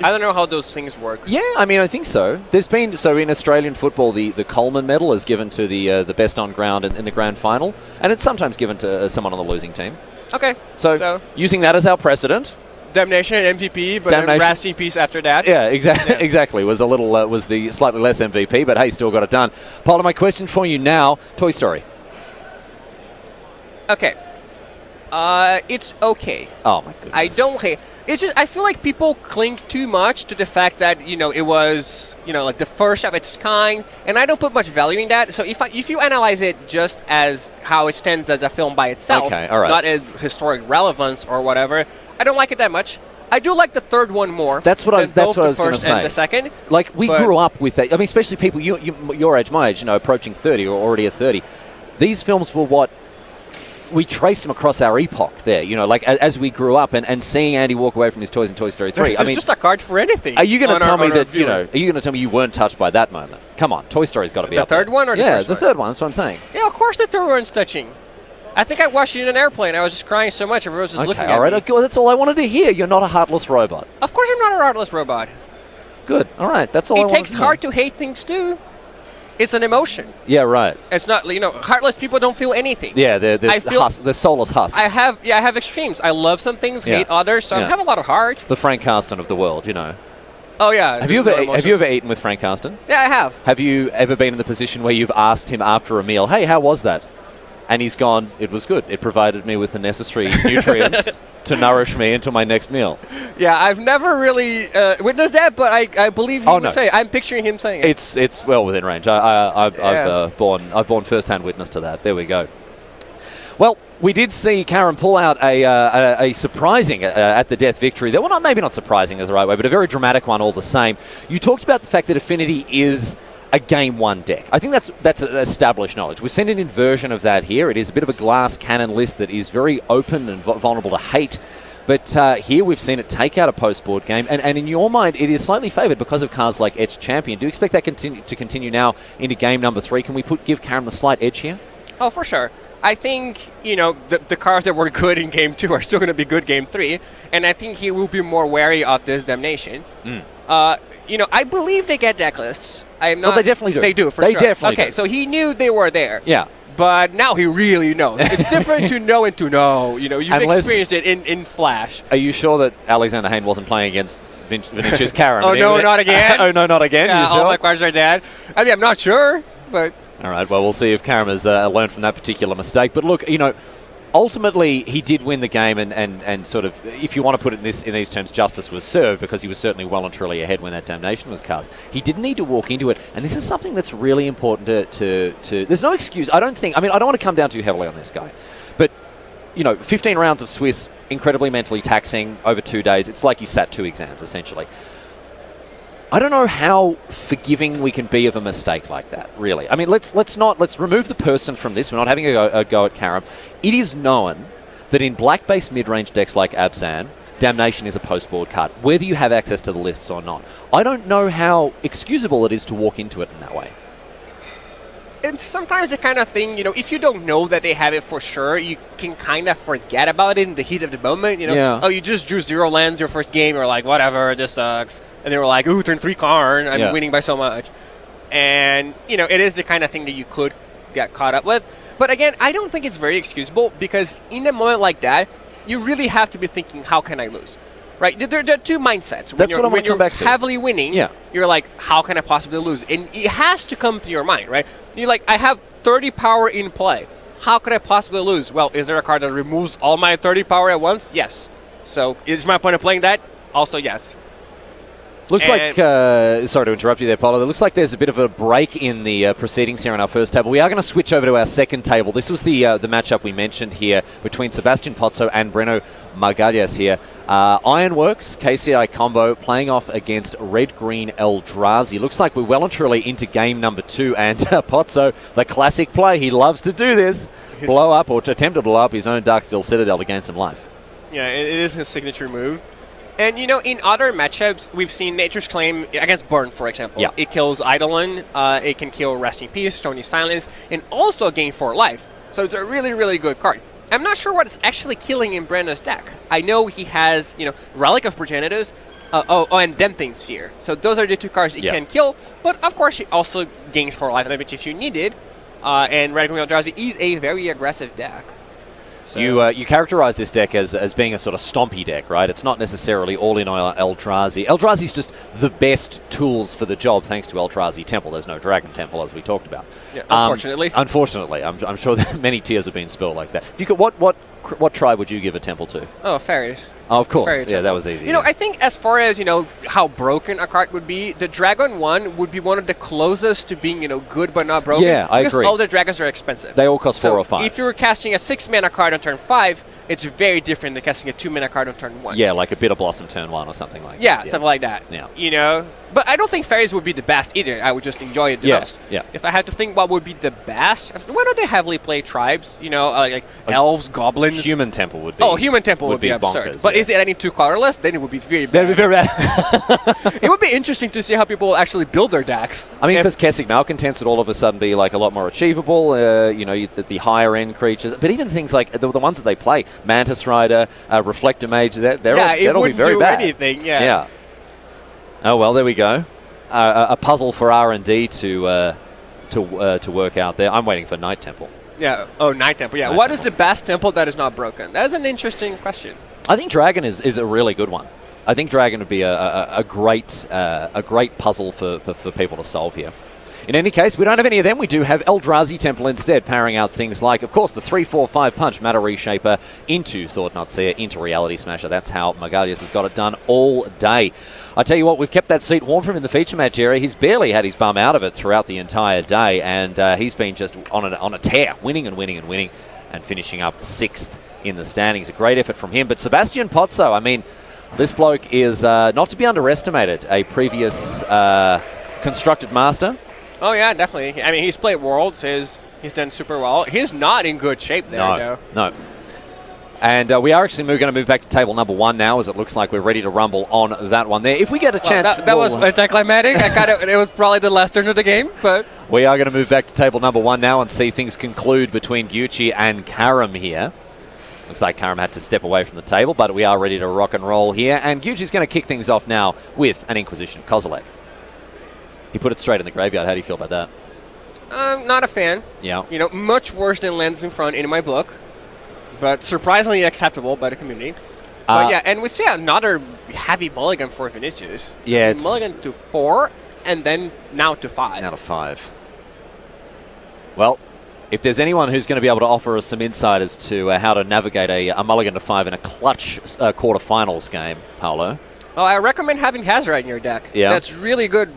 I don't know how those things work. Yeah, I mean, I think so. There's been in Australian football, the Coleman Medal is given to the best on ground in the grand final, and it's sometimes given to someone on the losing team. Okay. So using that as our precedent, Damnation and MVP, but then rest in peace after that. Yeah, exactly. Yeah. Exactly. Was the slightly less MVP, but hey, still got it done. Paulo, my question for you now: Toy Story. Okay. It's okay. Oh my goodness. I don't hate. It's just I feel like people cling too much to the fact that it was like the first of its kind, and I don't put much value in that. So if you analyze it just as how it stands as a film by itself, okay, all right, not as historic relevance or whatever, I don't like it that much. I do like the third one more. That's what I was going to say. And the second, like we grew up with that. I mean, especially people your age, my age, approaching 30 or already at 30. These films were what. We traced them across our epoch there, like as we grew up, and seeing Andy walk away from his toys in Toy Story 3. I mean, just a card for anything. Are you going to tell me that Are you going to tell me you weren't touched by that moment? Come on, Toy Story's got to be the up there. third one or the first one? The third one. That's what I'm saying. Yeah, of course the third one's touching. I think I watched it in an airplane. I was just crying so much. Everyone was just looking at me. All right. Okay, well, that's all I wanted to hear. You're not a heartless robot. Of course, I'm not a heartless robot. Good. All right. That's all. I wanted to know. It takes heart to hate things too. It's an emotion. Yeah, right. It's not, heartless people don't feel anything. Yeah, there's soulless husks. I have extremes. I love some things, hate others, so I have a lot of heart. The Frank Carston of the world, Oh, yeah. Have you ever eaten with Frank Carston? Yeah, I have. Have you ever been in the position where you've asked him after a meal, hey, how was that? And he's gone, it was good. It provided me with the necessary nutrients to nourish me into my next meal. Yeah, I've never really witnessed that, but I believe he would say. I'm picturing him saying it. It's well within range. I've borne first-hand witness to that. There we go. Well, we did see Karen pull out a surprising at the death victory. Well, maybe not surprising is the right way, but a very dramatic one all the same. You talked about the fact that Affinity is a Game 1 deck. I think that's established knowledge. We've seen an inversion of that here. It is a bit of a glass cannon list that is very open and vulnerable to hate. But here we've seen it take out a post-board game. And in your mind, it is slightly favoured because of cards like Edge Champion. Do you expect that to continue now into game number 3? Can we give Karen the slight edge here? Oh, for sure. I think, the cards that were good in Game 2 are still going to be good Game 3. And I think he will be more wary of this Damnation. I believe they get deck lists. I am not. No, they definitely do. They do, for sure. They definitely do. Okay, so he knew they were there. Yeah. But now he really knows. It's different to know and to know. You've experienced it in Flash. Are you sure that Alexander Hayne wasn't playing against Vinicius Karen? Oh, no, not again? Oh, no, not again? Yeah, you sure? All my cards are dead. I mean, I'm not sure, but... All right, well, we'll see if Karam has learned from that particular mistake. But look, ultimately, he did win the game, and sort of, if you want to put it in these terms, justice was served, because he was certainly well and truly ahead when that Damnation was cast. He didn't need to walk into it, and this is something that's really important to there's no excuse. I don't want to come down too heavily on this guy, but 15 rounds of Swiss, incredibly mentally taxing over 2 days. It's like he sat 2 exams, essentially. I don't know how forgiving we can be of a mistake like that, really. I mean, let's remove the person from this. We're not having a go at Karam. It is known that in black-based mid-range decks like Abzan, Damnation is a post-board card, whether you have access to the lists or not. I don't know how excusable it is to walk into it in that way. It's sometimes the kind of thing, if you don't know that they have it for sure, you can kind of forget about it in the heat of the moment. Yeah. Oh, you just drew 0 lands your first game. You're like, whatever, this sucks. And they were like, ooh, turn 3 Karn. I'm winning by so much. And, it is the kind of thing that you could get caught up with. But again, I don't think it's very excusable, because in a moment like that, you really have to be thinking, how can I lose? Right? There are 2 mindsets. That's what I want to come back to. When you're heavily winning, you're like, how can I possibly lose? And it has to come to your mind, right? You're like, I have 30 power in play. How could I possibly lose? Well, is there a card that removes all my 30 power at once? Yes. So is my point of playing that? Also, yes. Looks like, sorry to interrupt you there, Paulo. It looks like there's a bit of a break in the proceedings here on our first table. We are going to switch over to our second table. This was the matchup we mentioned here between Sebastian Pozzo and Breno Margalles here. Ironworks, KCI combo, playing off against Red-Green Eldrazi. Looks like we're well and truly into game number 2, and Pozzo, the classic play, he loves to do this, blow up, or attempt to blow up his own Darksteel Citadel to gain some life. Yeah, it is his signature move. And, in other matchups, we've seen Nature's Claim against Burn, for example. Yeah. It kills Eidolon, it can kill Rest in Peace, Stony Silence, and also gain 4 life. So it's a really, really good card. I'm not sure what is actually killing in Brenna's deck. I know he has, Relic of Progenitors, and Denting Sphere. So those are the 2 cards he can kill, but of course he also gains 4 life damage if you need it. And Radical Eldrazi is a very aggressive deck. So you characterize this deck as being a sort of stompy deck, right? It's not necessarily all in on Eldrazi. Eldrazi's just the best tools for the job thanks to Eldrazi Temple. There's no Dragon Temple, as we talked about. Yeah, unfortunately. Unfortunately. I'm sure that many tears have been spilled like that. If you could, what tribe would you give a temple to? Oh, Fairies. Oh, of course. Fairy Yeah, that was easy. I think as far as, how broken a card would be, the Dragon one would be one of the closest to being, good but not broken. Yeah, I agree. Because all the dragons are expensive. They all cost 4 or 5. If you were casting a 6-mana card on turn 5, it's very different than casting a 2-mana card on turn 1. Yeah, like a Bitter Blossom turn 1 or something like that. Yeah, something like that. Yeah. But I don't think Fairies would be the best either. I would just enjoy it the most. Yeah. If I had to think what would be the best, why don't they heavily play tribes? Like elves, goblins. Human Temple would be. Oh, Human Temple would be absurd. Bonkers, but is it any 2 colorless? Then it would be very bad. That'd be very bad. It would be interesting to see how people actually build their decks. I mean, because Kessig Malcontents would all of a sudden be like a lot more achievable. The higher end creatures, but even things like the ones that they play, Mantis Rider, Reflector Mage, that'll be very bad. It wouldn't do anything. Yeah. Oh well, there we go. A puzzle for R&D to work out there. I'm waiting for Night Temple. Yeah. Oh, Night Temple. Yeah. What is the best temple that is not broken? That is an interesting question. I think Dragon is a really good one. I think Dragon would be a great puzzle for people to solve here. In any case, we don't have any of them. We do have Eldrazi Temple instead, powering out things like, of course, the 3/4/5 punch, Matter Reshaper into Thought-Knot Seer, into Reality Smasher. That's how Magalius has got it done all day. I tell you what, we've kept that seat warm for him in the feature match area. He's barely had his bum out of it throughout the entire day, and he's been just on a tear, winning and winning and winning, and finishing up 6th in the standings. A great effort from him. But Sebastian Pozzo, I mean, this bloke is not to be underestimated. A previous constructed master. Oh, yeah, definitely. I mean, he's played Worlds. He's done super well. He's not in good shape there, No. And we are actually going to move back to table number 1 now, as it looks like we're ready to rumble on that one there. If we get a chance... That was anticlimactic. It was probably the last turn of the game, but... We are going to move back to table number 1 now and see things conclude between Gyuchi and Karam here. Looks like Karam had to step away from the table, but we are ready to rock and roll here. And Gyuchi's going to kick things off now with an Inquisition Kozilek. He put it straight in the graveyard. How do you feel about that? Not a fan. Yeah. Much worse than Lands in Front in my book, but surprisingly acceptable by the community. But yeah, and we see another heavy mulligan for Vinicius. Yeah, it's... Mulligan to 4, and then now to 5. Now to 5. Well, if there's anyone who's going to be able to offer us some insight as to how to navigate a mulligan to 5 in a clutch quarterfinals game, Paolo. Oh, I recommend having Hazard in your deck. Yeah. That's really good.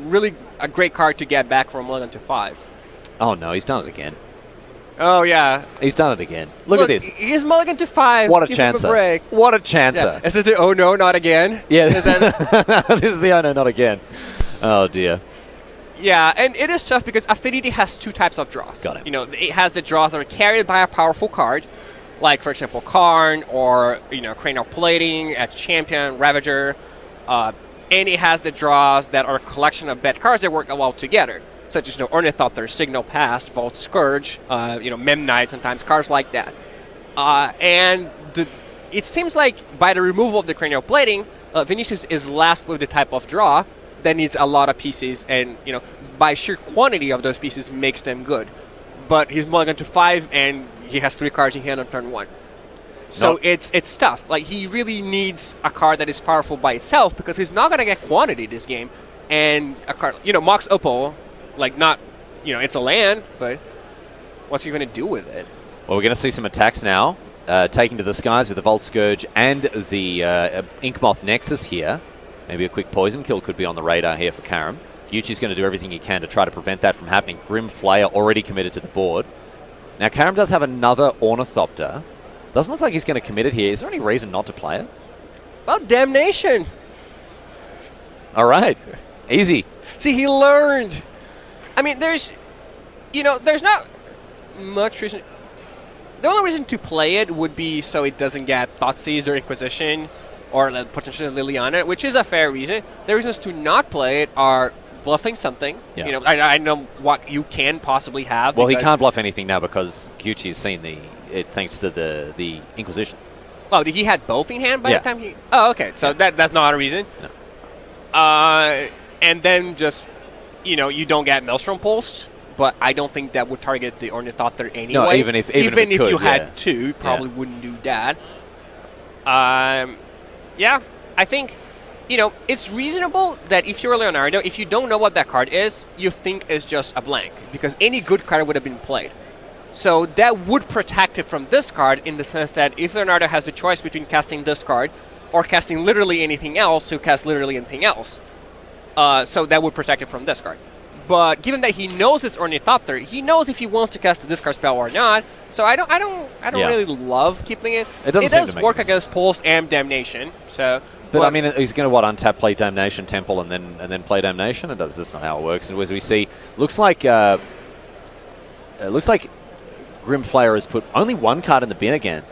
A great card to get back from 1 to 5. Oh no, he's done it again. Oh yeah, he's done it again. Look at this. He's mulligan to 5. What a Give chancer! him a break. What a chancer! Yeah. Is this the oh no, not again? Yeah, this is the oh no, not again. Oh dear. Yeah, and it is tough because Affinity has 2 types of draws. Got it. It has the draws that are carried by a powerful card, like for example Karn or Cranial Plating, a Champion, Ravager. And it has the draws that are a collection of bad cards that work well together, such as Ornithopter, Signal Past, Vault Scourge, Memnite, sometimes cards like that. And it seems like by the removal of the Cranial Plating, Vinicius is left with the type of draw that needs a lot of pieces, and by sheer quantity of those pieces makes them good. But he's mulligan to 5, and he has 3 cards in hand on turn 1. So it's tough. Like, he really needs a card that is powerful by itself because he's not going to get quantity this game. And a card, Mox Opal, it's a land, but what's he going to do with it? Well, we're going to see some attacks now, taking to the skies with the Vault Scourge and the Inkmoth Nexus here. Maybe a quick poison kill could be on the radar here for Karam. Gyuchi's going to do everything he can to try to prevent that from happening. Grim Flayer already committed to the board. Now, Karam does have another Ornithopter. Doesn't look like he's going to commit it here. Is there any reason not to play it? Well, damnation. All right. Easy. See, he learned. I mean, there's not much reason. The only reason to play it would be so it doesn't get Thoughtseize or Inquisition or potentially Liliana, which is a fair reason. The reasons to not play it are bluffing something. Yeah. You know, I know what you can possibly have. Well, he can't bluff anything now because Gucci's seen it thanks to the Inquisition. Oh, he had both in hand by the time he... Oh, okay. So that's not a reason. No. And then just, you don't get Maelstrom Pulsed, but I don't think that would target the Ornithopter anyway. No, even if you had two, probably wouldn't do that. Yeah, I think, it's reasonable that if you're Leonardo, if you don't know what that card is, you think it's just a blank, because any good card would have been played. So that would protect it from this card in the sense that if Leonardo has the choice between casting this card or casting literally anything else, he'll cast literally anything else. So that would protect it from this card. But given that he knows it's Ornithopter, he knows if he wants to cast the discard spell or not. So I don't really love keeping it. It does work against Pulse and Damnation. So, but I mean, he's going to untap, play Damnation, Temple, and then play Damnation. That's not how it works. And as we see, looks like Grimflayer has put only one card in the bin again.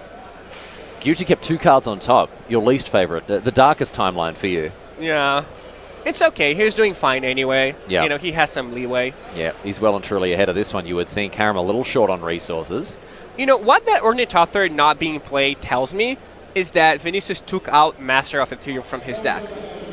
Gucci kept 2 cards on top. Your least favorite, the darkest timeline for you. Yeah. It's okay. He's doing fine anyway. Yeah. He has some leeway. Yeah, he's well and truly ahead of this one, you would think. Karam a little short on resources. What that Ornithopter not being played tells me is that Vinicius took out Master of Ethereum from his deck.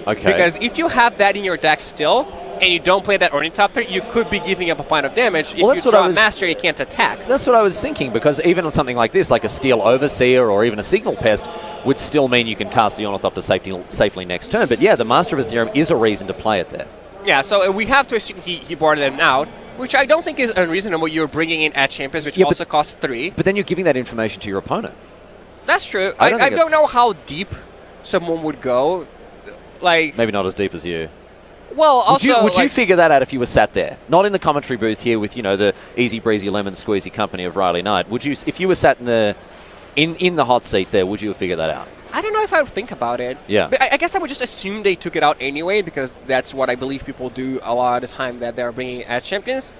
Okay. Because if you have that in your deck still, and you don't play that Ornithopter, you could be giving up a point of damage. If you draw Master, you can't attack. That's what I was thinking, because even on something like this, like a Steel Overseer or even a Signal Pest, would still mean you can cast the Ornithopter safely next turn. But yeah, the Master of Ethereum is a reason to play it there. Yeah, so we have to assume he boarded them out, which I don't think is unreasonable. You're bringing in at Champions, which also costs 3. But then you're giving that information to your opponent. That's true. I don't know how deep someone would go. Maybe not as deep as you. Well, also... Would you figure that out if you were sat there? Not in the commentary booth here with, the easy breezy lemon squeezy company of Riley Knight. Would you, if you were sat in the hot seat there, would you have figured that out? I don't know if I would think about it. Yeah. But I guess I would just assume they took it out anyway, because that's what I believe people do a lot of the time that they're bringing at Champions.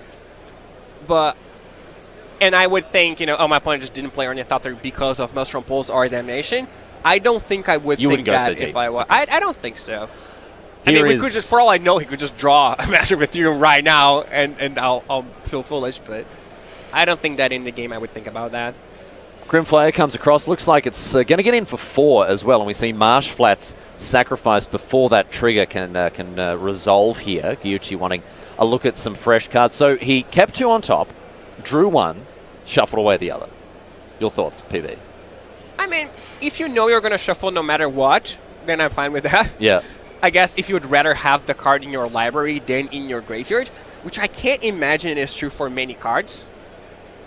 And I would think, my opponent just didn't play Ornithopter because of Maelstrom Pulse or Damnation. I don't think I would think that if I was. I don't think so. We could just, for all I know, he could just draw a Master of Ethereum right now, and I'll feel foolish, but I don't think that in the game I would think about that. Grimflayer comes across. Looks like it's going to get in for 4 as well, and we see Marsh Flats sacrificed before that trigger can resolve here. Gucci wanting a look at some fresh cards. So he kept 2 on top, drew 1, shuffled away the other. Your thoughts, PB? I mean, if you know you're going to shuffle no matter what, then I'm fine with that. Yeah. I guess if you would rather have the card in your library than in your graveyard, which I can't imagine is true for many cards.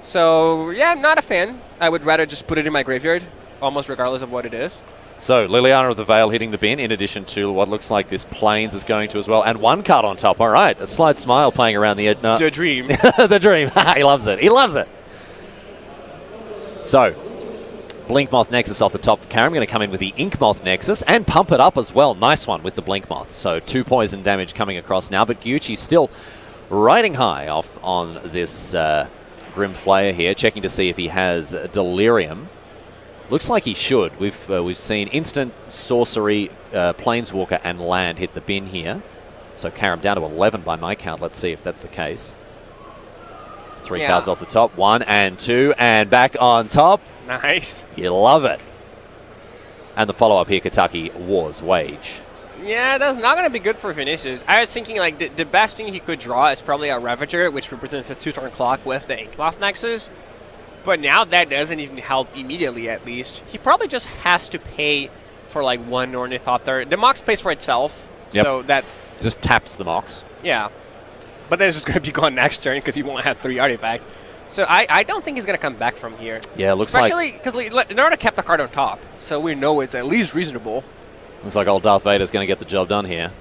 So, yeah, I'm not a fan. I would rather just put it in my graveyard, almost regardless of what it is. So, Liliana of the Veil hitting the bin, in addition to what looks like this Plains is going to as well. And 1 card on top. All right, a slight smile playing around the edge. No. The dream. The dream. He loves it. He loves it. So, Blinkmoth Nexus off the top of Karam. Going to come in with the Inkmoth Nexus and pump it up as well. Nice one with the Blinkmoth. So 2 poison damage coming across now, but Gucci still riding high off on this Grimflayer here, checking to see if he has Delirium. Looks like he should. We've seen instant, sorcery, Planeswalker, and land hit the bin here. So Karam down to 11 by my count. Let's see if that's the case. 3 cards off the top. 1 and 2, and back on top. Nice. You love it. And the follow-up here, Kentucky War's Wage. Yeah, that's not going to be good for Vinicius. I was thinking, the best thing he could draw is probably a Ravager, which represents a 2-turn clock with the Inkmoth Nexus. But now that doesn't even help immediately, at least. He probably just has to pay for, 1 Ornithopter. The Mox pays for itself, so that... Just taps the Mox. Yeah. But then it's just going to be gone next turn because he won't have 3 artifacts. So I don't think he's going to come back from here. Yeah, it looks especially because Leonardo kept the card on top, so we know it's at least reasonable. Looks like old Darth Vader's going to get the job done here.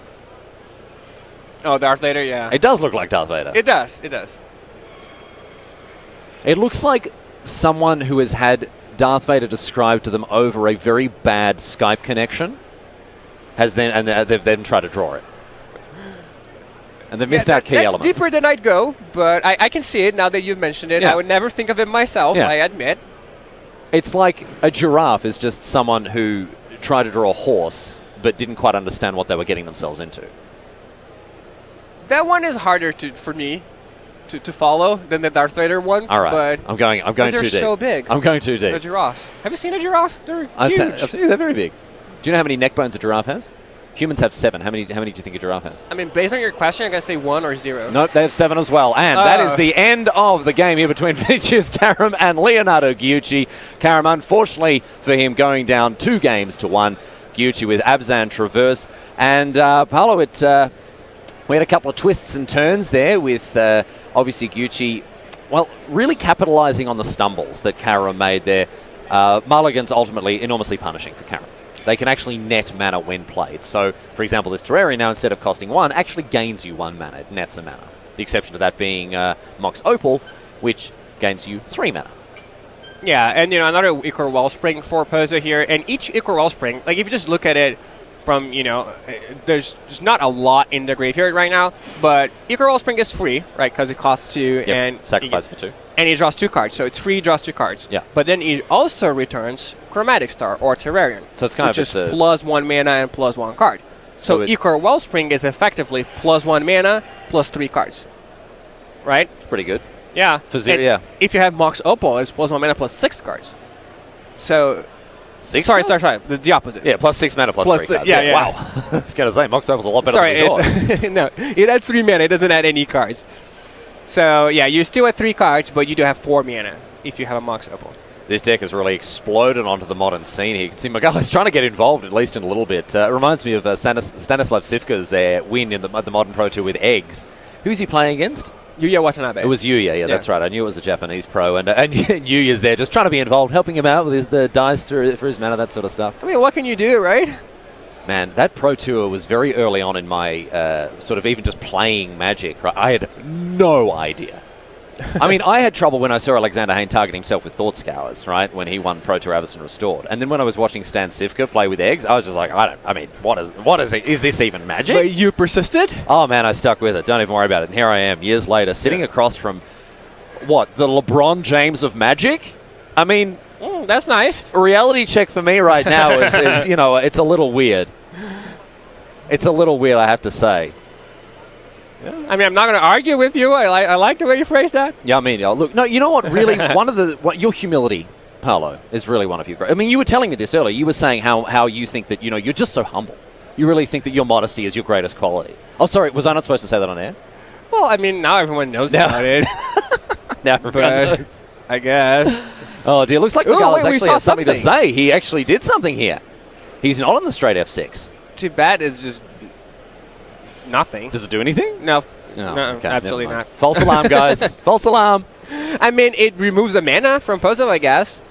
Oh, Darth Vader, yeah. It does look like Darth Vader. It does, it does. It looks like someone who has had Darth Vader described to them over a very bad Skype connection they've then tried to draw it. And they've missed out key elements. That's deeper than I'd go, but I can see it now that you've mentioned it. Yeah. I would never think of it myself, I admit. It's like a giraffe is just someone who tried to draw a horse but didn't quite understand what they were getting themselves into. That one is harder for me to follow than the Darth Vader one. All right, but I'm going too deep. They're so big. I'm going too deep. The giraffes. Have you seen a giraffe? They're I've huge. seen, they're very big. Do you know how many neck bones a giraffe has? Humans have 7. How many do you think a giraffe has? I mean, based on your question, I'm going to say 1 or 0. Nope, they have 7 as well. And that is the end of the game here between Vinicius Karam and Leonardo Giucci. Karam, unfortunately for him, going down 2 games to 1. Giucci with Abzan Traverse. And Paolo, we had a couple of twists and turns there with obviously Giucci, well, really capitalizing on the stumbles that Karam made there. Mulligan's ultimately enormously punishing for Karam. They can actually net mana when played. So, for example, this Terraria now, instead of costing 1, actually gains you 1 mana. It nets a mana. The exception to that being Mox Opal, which gains you 3 mana. Yeah, and another Ichor Wellspring for Pozo here. And each Ichor Wellspring, like if you just look at it from, there's not a lot in the graveyard right now, but Ichor Wellspring is free, right, because it costs 2. Yep, and sacrifice for 2. And it draws 2 cards, so it's free, draws 2 cards. Yeah. But then it also returns Chromatic Star or Terrarion. So it's kind which of is plus 1 mana and plus 1 card. So Ichor Wellspring is effectively plus 1 mana plus 3 cards. Right? It's pretty good. Yeah. For 0, yeah. If you have Mox Opal, it's plus 1 mana plus 6 cards. So 6 sorry, cards? the opposite. Yeah, plus 6 mana plus 3 cards. Yeah. Wow. I was going to say, Mox Opal's a lot better than we thought. No, it adds 3 mana. It doesn't add any cards. So, yeah, you're still at 3 cards, but you do have 4 mana if you have a Mox Opal. This deck has really exploded onto the modern scene here. You can see Magala's trying to get involved, at least in a little bit. It reminds me of Stanislav Sivka's win in the Modern Pro Tour with Eggs. Who's he playing against? Yuya Watanabe. It was Yuya, yeah, that's right. I knew it was a Japanese pro. And Yuya's there just trying to be involved, helping him out with the dice for his mana, that sort of stuff. I mean, what can you do, right? Man, that Pro Tour was very early on in my sort of even just playing Magic. Right? I had no idea. I mean, I had trouble when I saw Alexander Hayne target himself with Thought Scours, right, when he won Pro Tour Avison Restored. And then when I was watching Stan Sivka play with Eggs, I was just like, what is it? Is this even Magic? But you persisted? Oh, man, I stuck with it. Don't even worry about it. And here I am, years later, sitting across from, the LeBron James of Magic? I mean... that's nice. A reality check for me right now is, it's a little weird. It's a little weird, I have to say. Yeah. I mean, I'm not going to argue with you. I like the way you phrased that. Yeah, I mean, look, no, you know what? Really, your humility, Paolo, is really one of your. I mean, you were telling me this earlier. You were saying how you think that you're just so humble. You really think that your modesty is your greatest quality. Oh, sorry, was I not supposed to say that on air? Well, I mean, now everyone knows about it. Now everyone knows. I guess. Oh dear, looks like Miguel actually has something to something say. He actually did something here. He's not on the straight F6. Too bad it's just nothing. Does it do anything? No. No, okay, absolutely not. False alarm, guys. False alarm. I mean, it removes a mana from Pozo, I guess,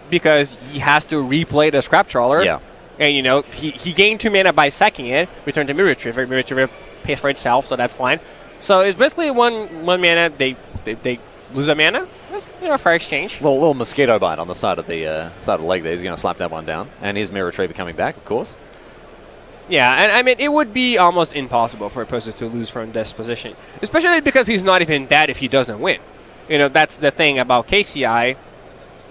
because he has to replay the Scrap Trawler. Yeah. And, he gained 2 mana by sacking it, returned to Mirror Retriever. Mirror Retriever pays for itself, so that's fine. So it's basically one mana. They lose a mana. That's, fair exchange. Little mosquito bite on the side of the leg there. He's going to slap that one down. And his Mirror Retriever coming back, of course. Yeah, and I mean, it would be almost impossible for a person to lose from this position, especially because he's not even dead if he doesn't win. That's the thing about KCI, is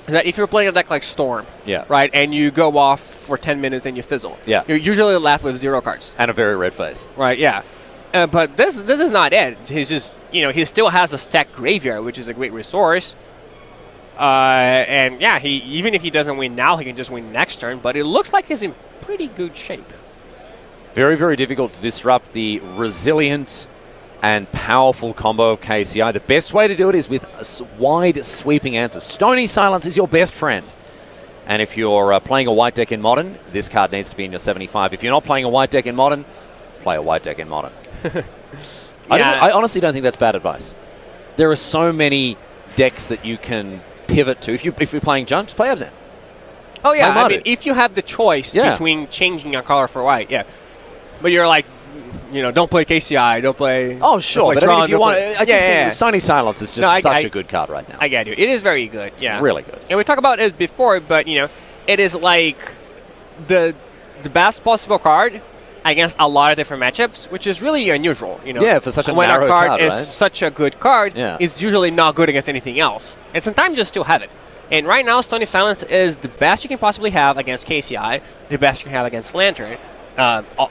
that if you're playing a deck like Storm, right, and you go off for 10 minutes and you fizzle, you're usually left with 0 cards. And a very red face. Right, yeah. But this is not it. He's just, he still has a stacked graveyard, which is a great resource. And yeah, even if he doesn't win now, he can just win next turn, but it looks like he's in pretty good shape. Very, very difficult to disrupt the resilient and powerful combo of KCI. The best way to do it is with wide sweeping answers. Stony Silence is your best friend. And if you're playing a white deck in Modern, this card needs to be in your 75. If you're not playing a white deck in Modern, play a white deck in Modern. I honestly don't think that's bad advice. There are so many decks that you can pivot to. If you're playing Junk, just play Abzan. Oh, yeah. I mean, if you have the choice between changing your color for white, But you're like, don't play KCI, don't play. Oh, sure. But if you want, I just think Stony Silence is just such a good card right now. I get you. It is very good. It's really good. And we talked about it before, but it is like the best possible card against a lot of different matchups, which is really unusual. Yeah, for such a when narrow a card card, is right? such a good card, it's usually not good against anything else. And sometimes you still have it. And right now, Stony Silence is the best you can possibly have against KCI, the best you can have against Lantern.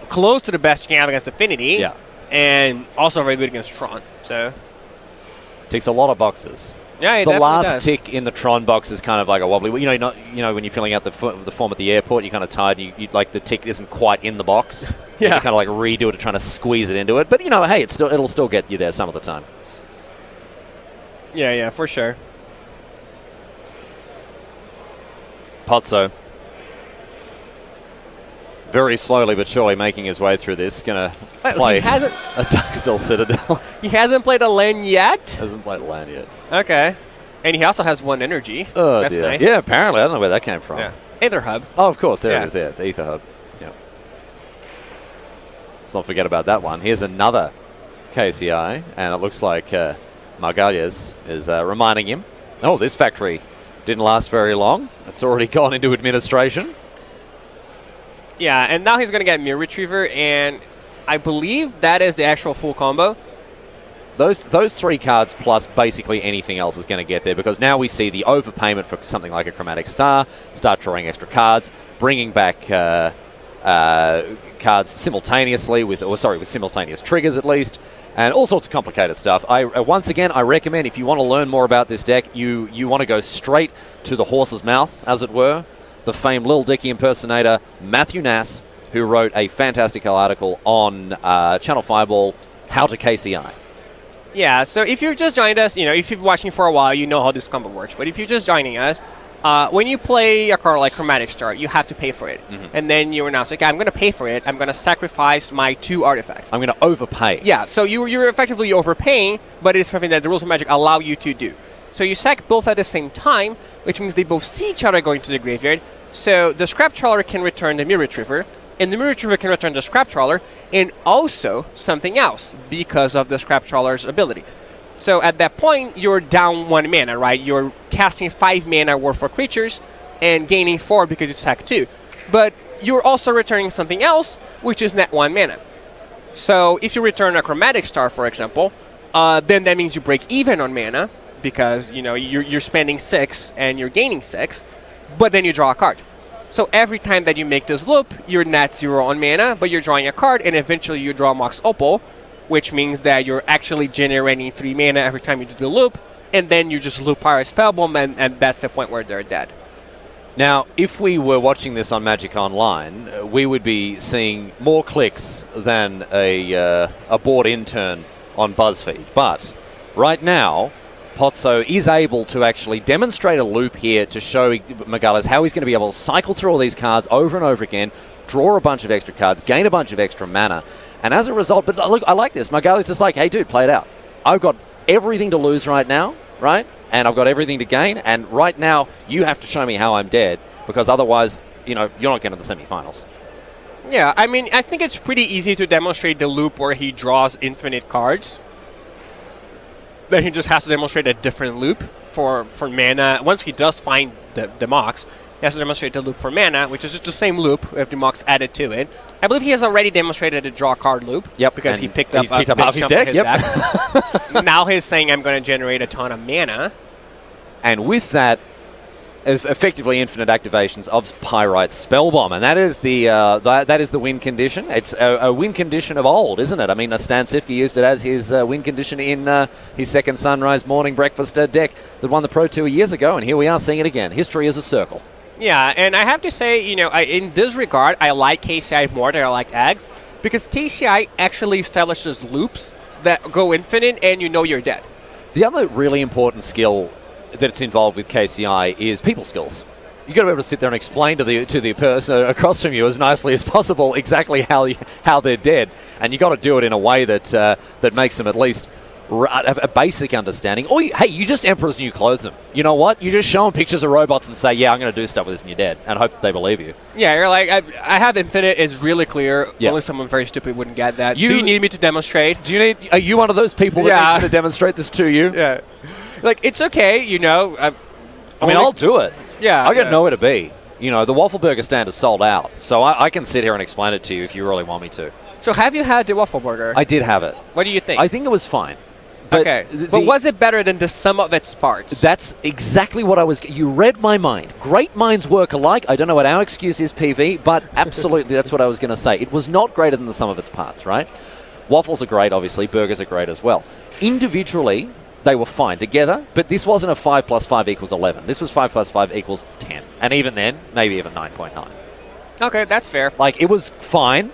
Close to the best you can have against Affinity. Yeah. and also very good against Tron. So ticks a lot of boxes. Yeah, the last tick in the Tron box is kind of like a wobbly. When you're filling out the form at the airport, you're kind of tired. You like the tick isn't quite in the box. Yeah, you kind of like redo it, trying to squeeze it into it. But hey, it'll still get you there some of the time. Yeah, for sure. Pozzo, very slowly but surely making his way through this. Going to play a Duckstill Citadel. He hasn't played a LAN yet? Hasn't played a LAN yet. Okay. And he also has 1 energy. Oh, that's dear. nice. Yeah, apparently. I don't know where that came from. Yeah. Aether Hub. Oh, of course. There it is there. The Aether Hub. Yeah. Let's not forget about that one. Here's another KCI, and it looks like Margalles is reminding him, oh, this factory didn't last very long. It's already gone into administration. Yeah, and now he's going to get Mirror Retriever, and I believe that is the actual full combo. Those 3 cards plus basically anything else is going to get there, because now we see the overpayment for something like a Chromatic Star, start drawing extra cards, bringing back cards simultaneously with simultaneous triggers at least, and all sorts of complicated stuff. Once again, I recommend, if you want to learn more about this deck, you want to go straight to the horse's mouth, as it were. The famed Lil Dicky impersonator Matthew Nass, who wrote a fantastical article on Channel Fireball, How to KCI. Yeah, so if you've just joined us, if you've been watching for a while, you know how this combo works. But if you're just joining us, when you play a card like Chromatic Star, you have to pay for it. Mm-hmm. And then you announce, okay, I'm going to pay for it. I'm going to sacrifice my 2 artifacts. I'm going to overpay. Yeah, so you're effectively overpaying, but it's something that the rules of Magic allow you to do. So you sack both at the same time, which means they both see each other going to the graveyard. So the Scrap Trawler can return the Mirror Retriever, and the Mirror Retriever can return the Scrap Trawler, and also something else because of the Scrap Trawler's ability. So at that point, you're down 1 mana, right? You're casting 5 mana worth for creatures and gaining 4 because you sack 2. But you're also returning something else, which is net 1 mana. So if you return a Chromatic Star, for example, then that means you break even on mana, because you're spending 6 and you're gaining 6, but then you draw a card. So every time that you make this loop, you're net 0 on mana, but you're drawing a card, and eventually you draw Mox Opal, which means that you're actually generating 3 mana every time you do the loop, and then you just loop Pirate Spellbomb, and that's the point where they're dead. Now, if we were watching this on Magic Online, we would be seeing more clicks than a board intern on BuzzFeed. But right now, Pozzo is able to actually demonstrate a loop here to show Margalles how he's going to be able to cycle through all these cards over and over again, draw a bunch of extra cards, gain a bunch of extra mana, and as a result, but look, I like this. Margalles is just like, hey, dude, play it out. I've got everything to lose right now, right? And I've got everything to gain, and right now you have to show me how I'm dead, because otherwise, you're not getting to the semifinals. Yeah, I mean, I think it's pretty easy to demonstrate the loop where he draws infinite cards. Then he just has to demonstrate a different loop for mana. Once he does find the Mox, he has to demonstrate the loop for mana, which is just the same loop with the Mox added to it. I believe he has already demonstrated a draw card loop. Yep, because he picked up half his deck. Now he's saying, I'm going to generate a ton of mana. And with that, effectively infinite activations of Pyrite Spellbomb, and that is the win condition. It's a win condition of old, isn't it? I mean, Stan Sifka used it as his win condition in his second Sunrise Morning Breakfast deck that won the Pro Tour years ago, and here we are seeing it again. History is a circle. Yeah, and I have to say, in this regard, I like KCI more than I like Ags, because KCI actually establishes loops that go infinite, and you're dead. The other really important skill that's involved with KCI is people skills. You've got to be able to sit there and explain to the person across from you as nicely as possible exactly how they're dead, and you've got to do it in a way that makes them at least a basic understanding. Or you just Emperor's New Clothes them. You know what? You just show them pictures of robots and say, yeah, I'm going to do stuff with this, and you're dead, and hope that they believe you. Yeah, you're like, I have infinite is really clear. Yep. Only someone very stupid wouldn't get that. Do you need me to demonstrate? Are you one of those people that needs me to demonstrate this to you? Yeah. Like, it's okay, I mean, I'll do it. Yeah. I got nowhere to be. The Waffleburger stand is sold out, so I can sit here and explain it to you if you really want me to. So have you had the Waffle Burger? I did have it. What do you think? I think it was fine. But but was it better than the sum of its parts? That's exactly what I was... You read my mind. Great minds work alike. I don't know what our excuse is, PV, but absolutely that's what I was going to say. It was not greater than the sum of its parts, right? Waffles are great, obviously. Burgers are great as well. Individually, they were fine together, but this wasn't a 5 plus 5 equals 11. This was 5 plus 5 equals 10. And even then, maybe even 9.9. Okay, that's fair. Like, it was fine,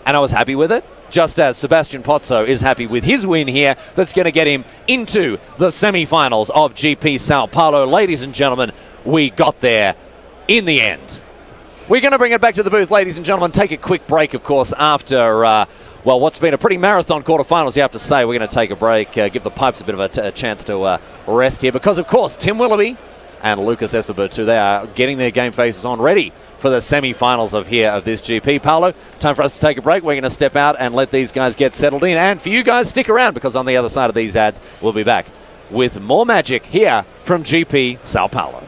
and I was happy with it. Just as Sebastian Pozzo is happy with his win here, that's going to get him into the semi-finals of GP Sao Paulo. Ladies and gentlemen, we got there in the end. We're going to bring it back to the booth, ladies and gentlemen. Take a quick break, of course, after, well, what's been a pretty marathon quarterfinals, you have to say. We're going to take a break, give the pipes a bit of a chance to rest here. Because, of course, Tim Willoughby and Lucas Escobar, too, they are getting their game faces on, ready for the semi-finals of this GP. Paolo, time for us to take a break. We're going to step out and let these guys get settled in. And for you guys, stick around, because on the other side of these ads, we'll be back with more magic here from GP Sao Paulo.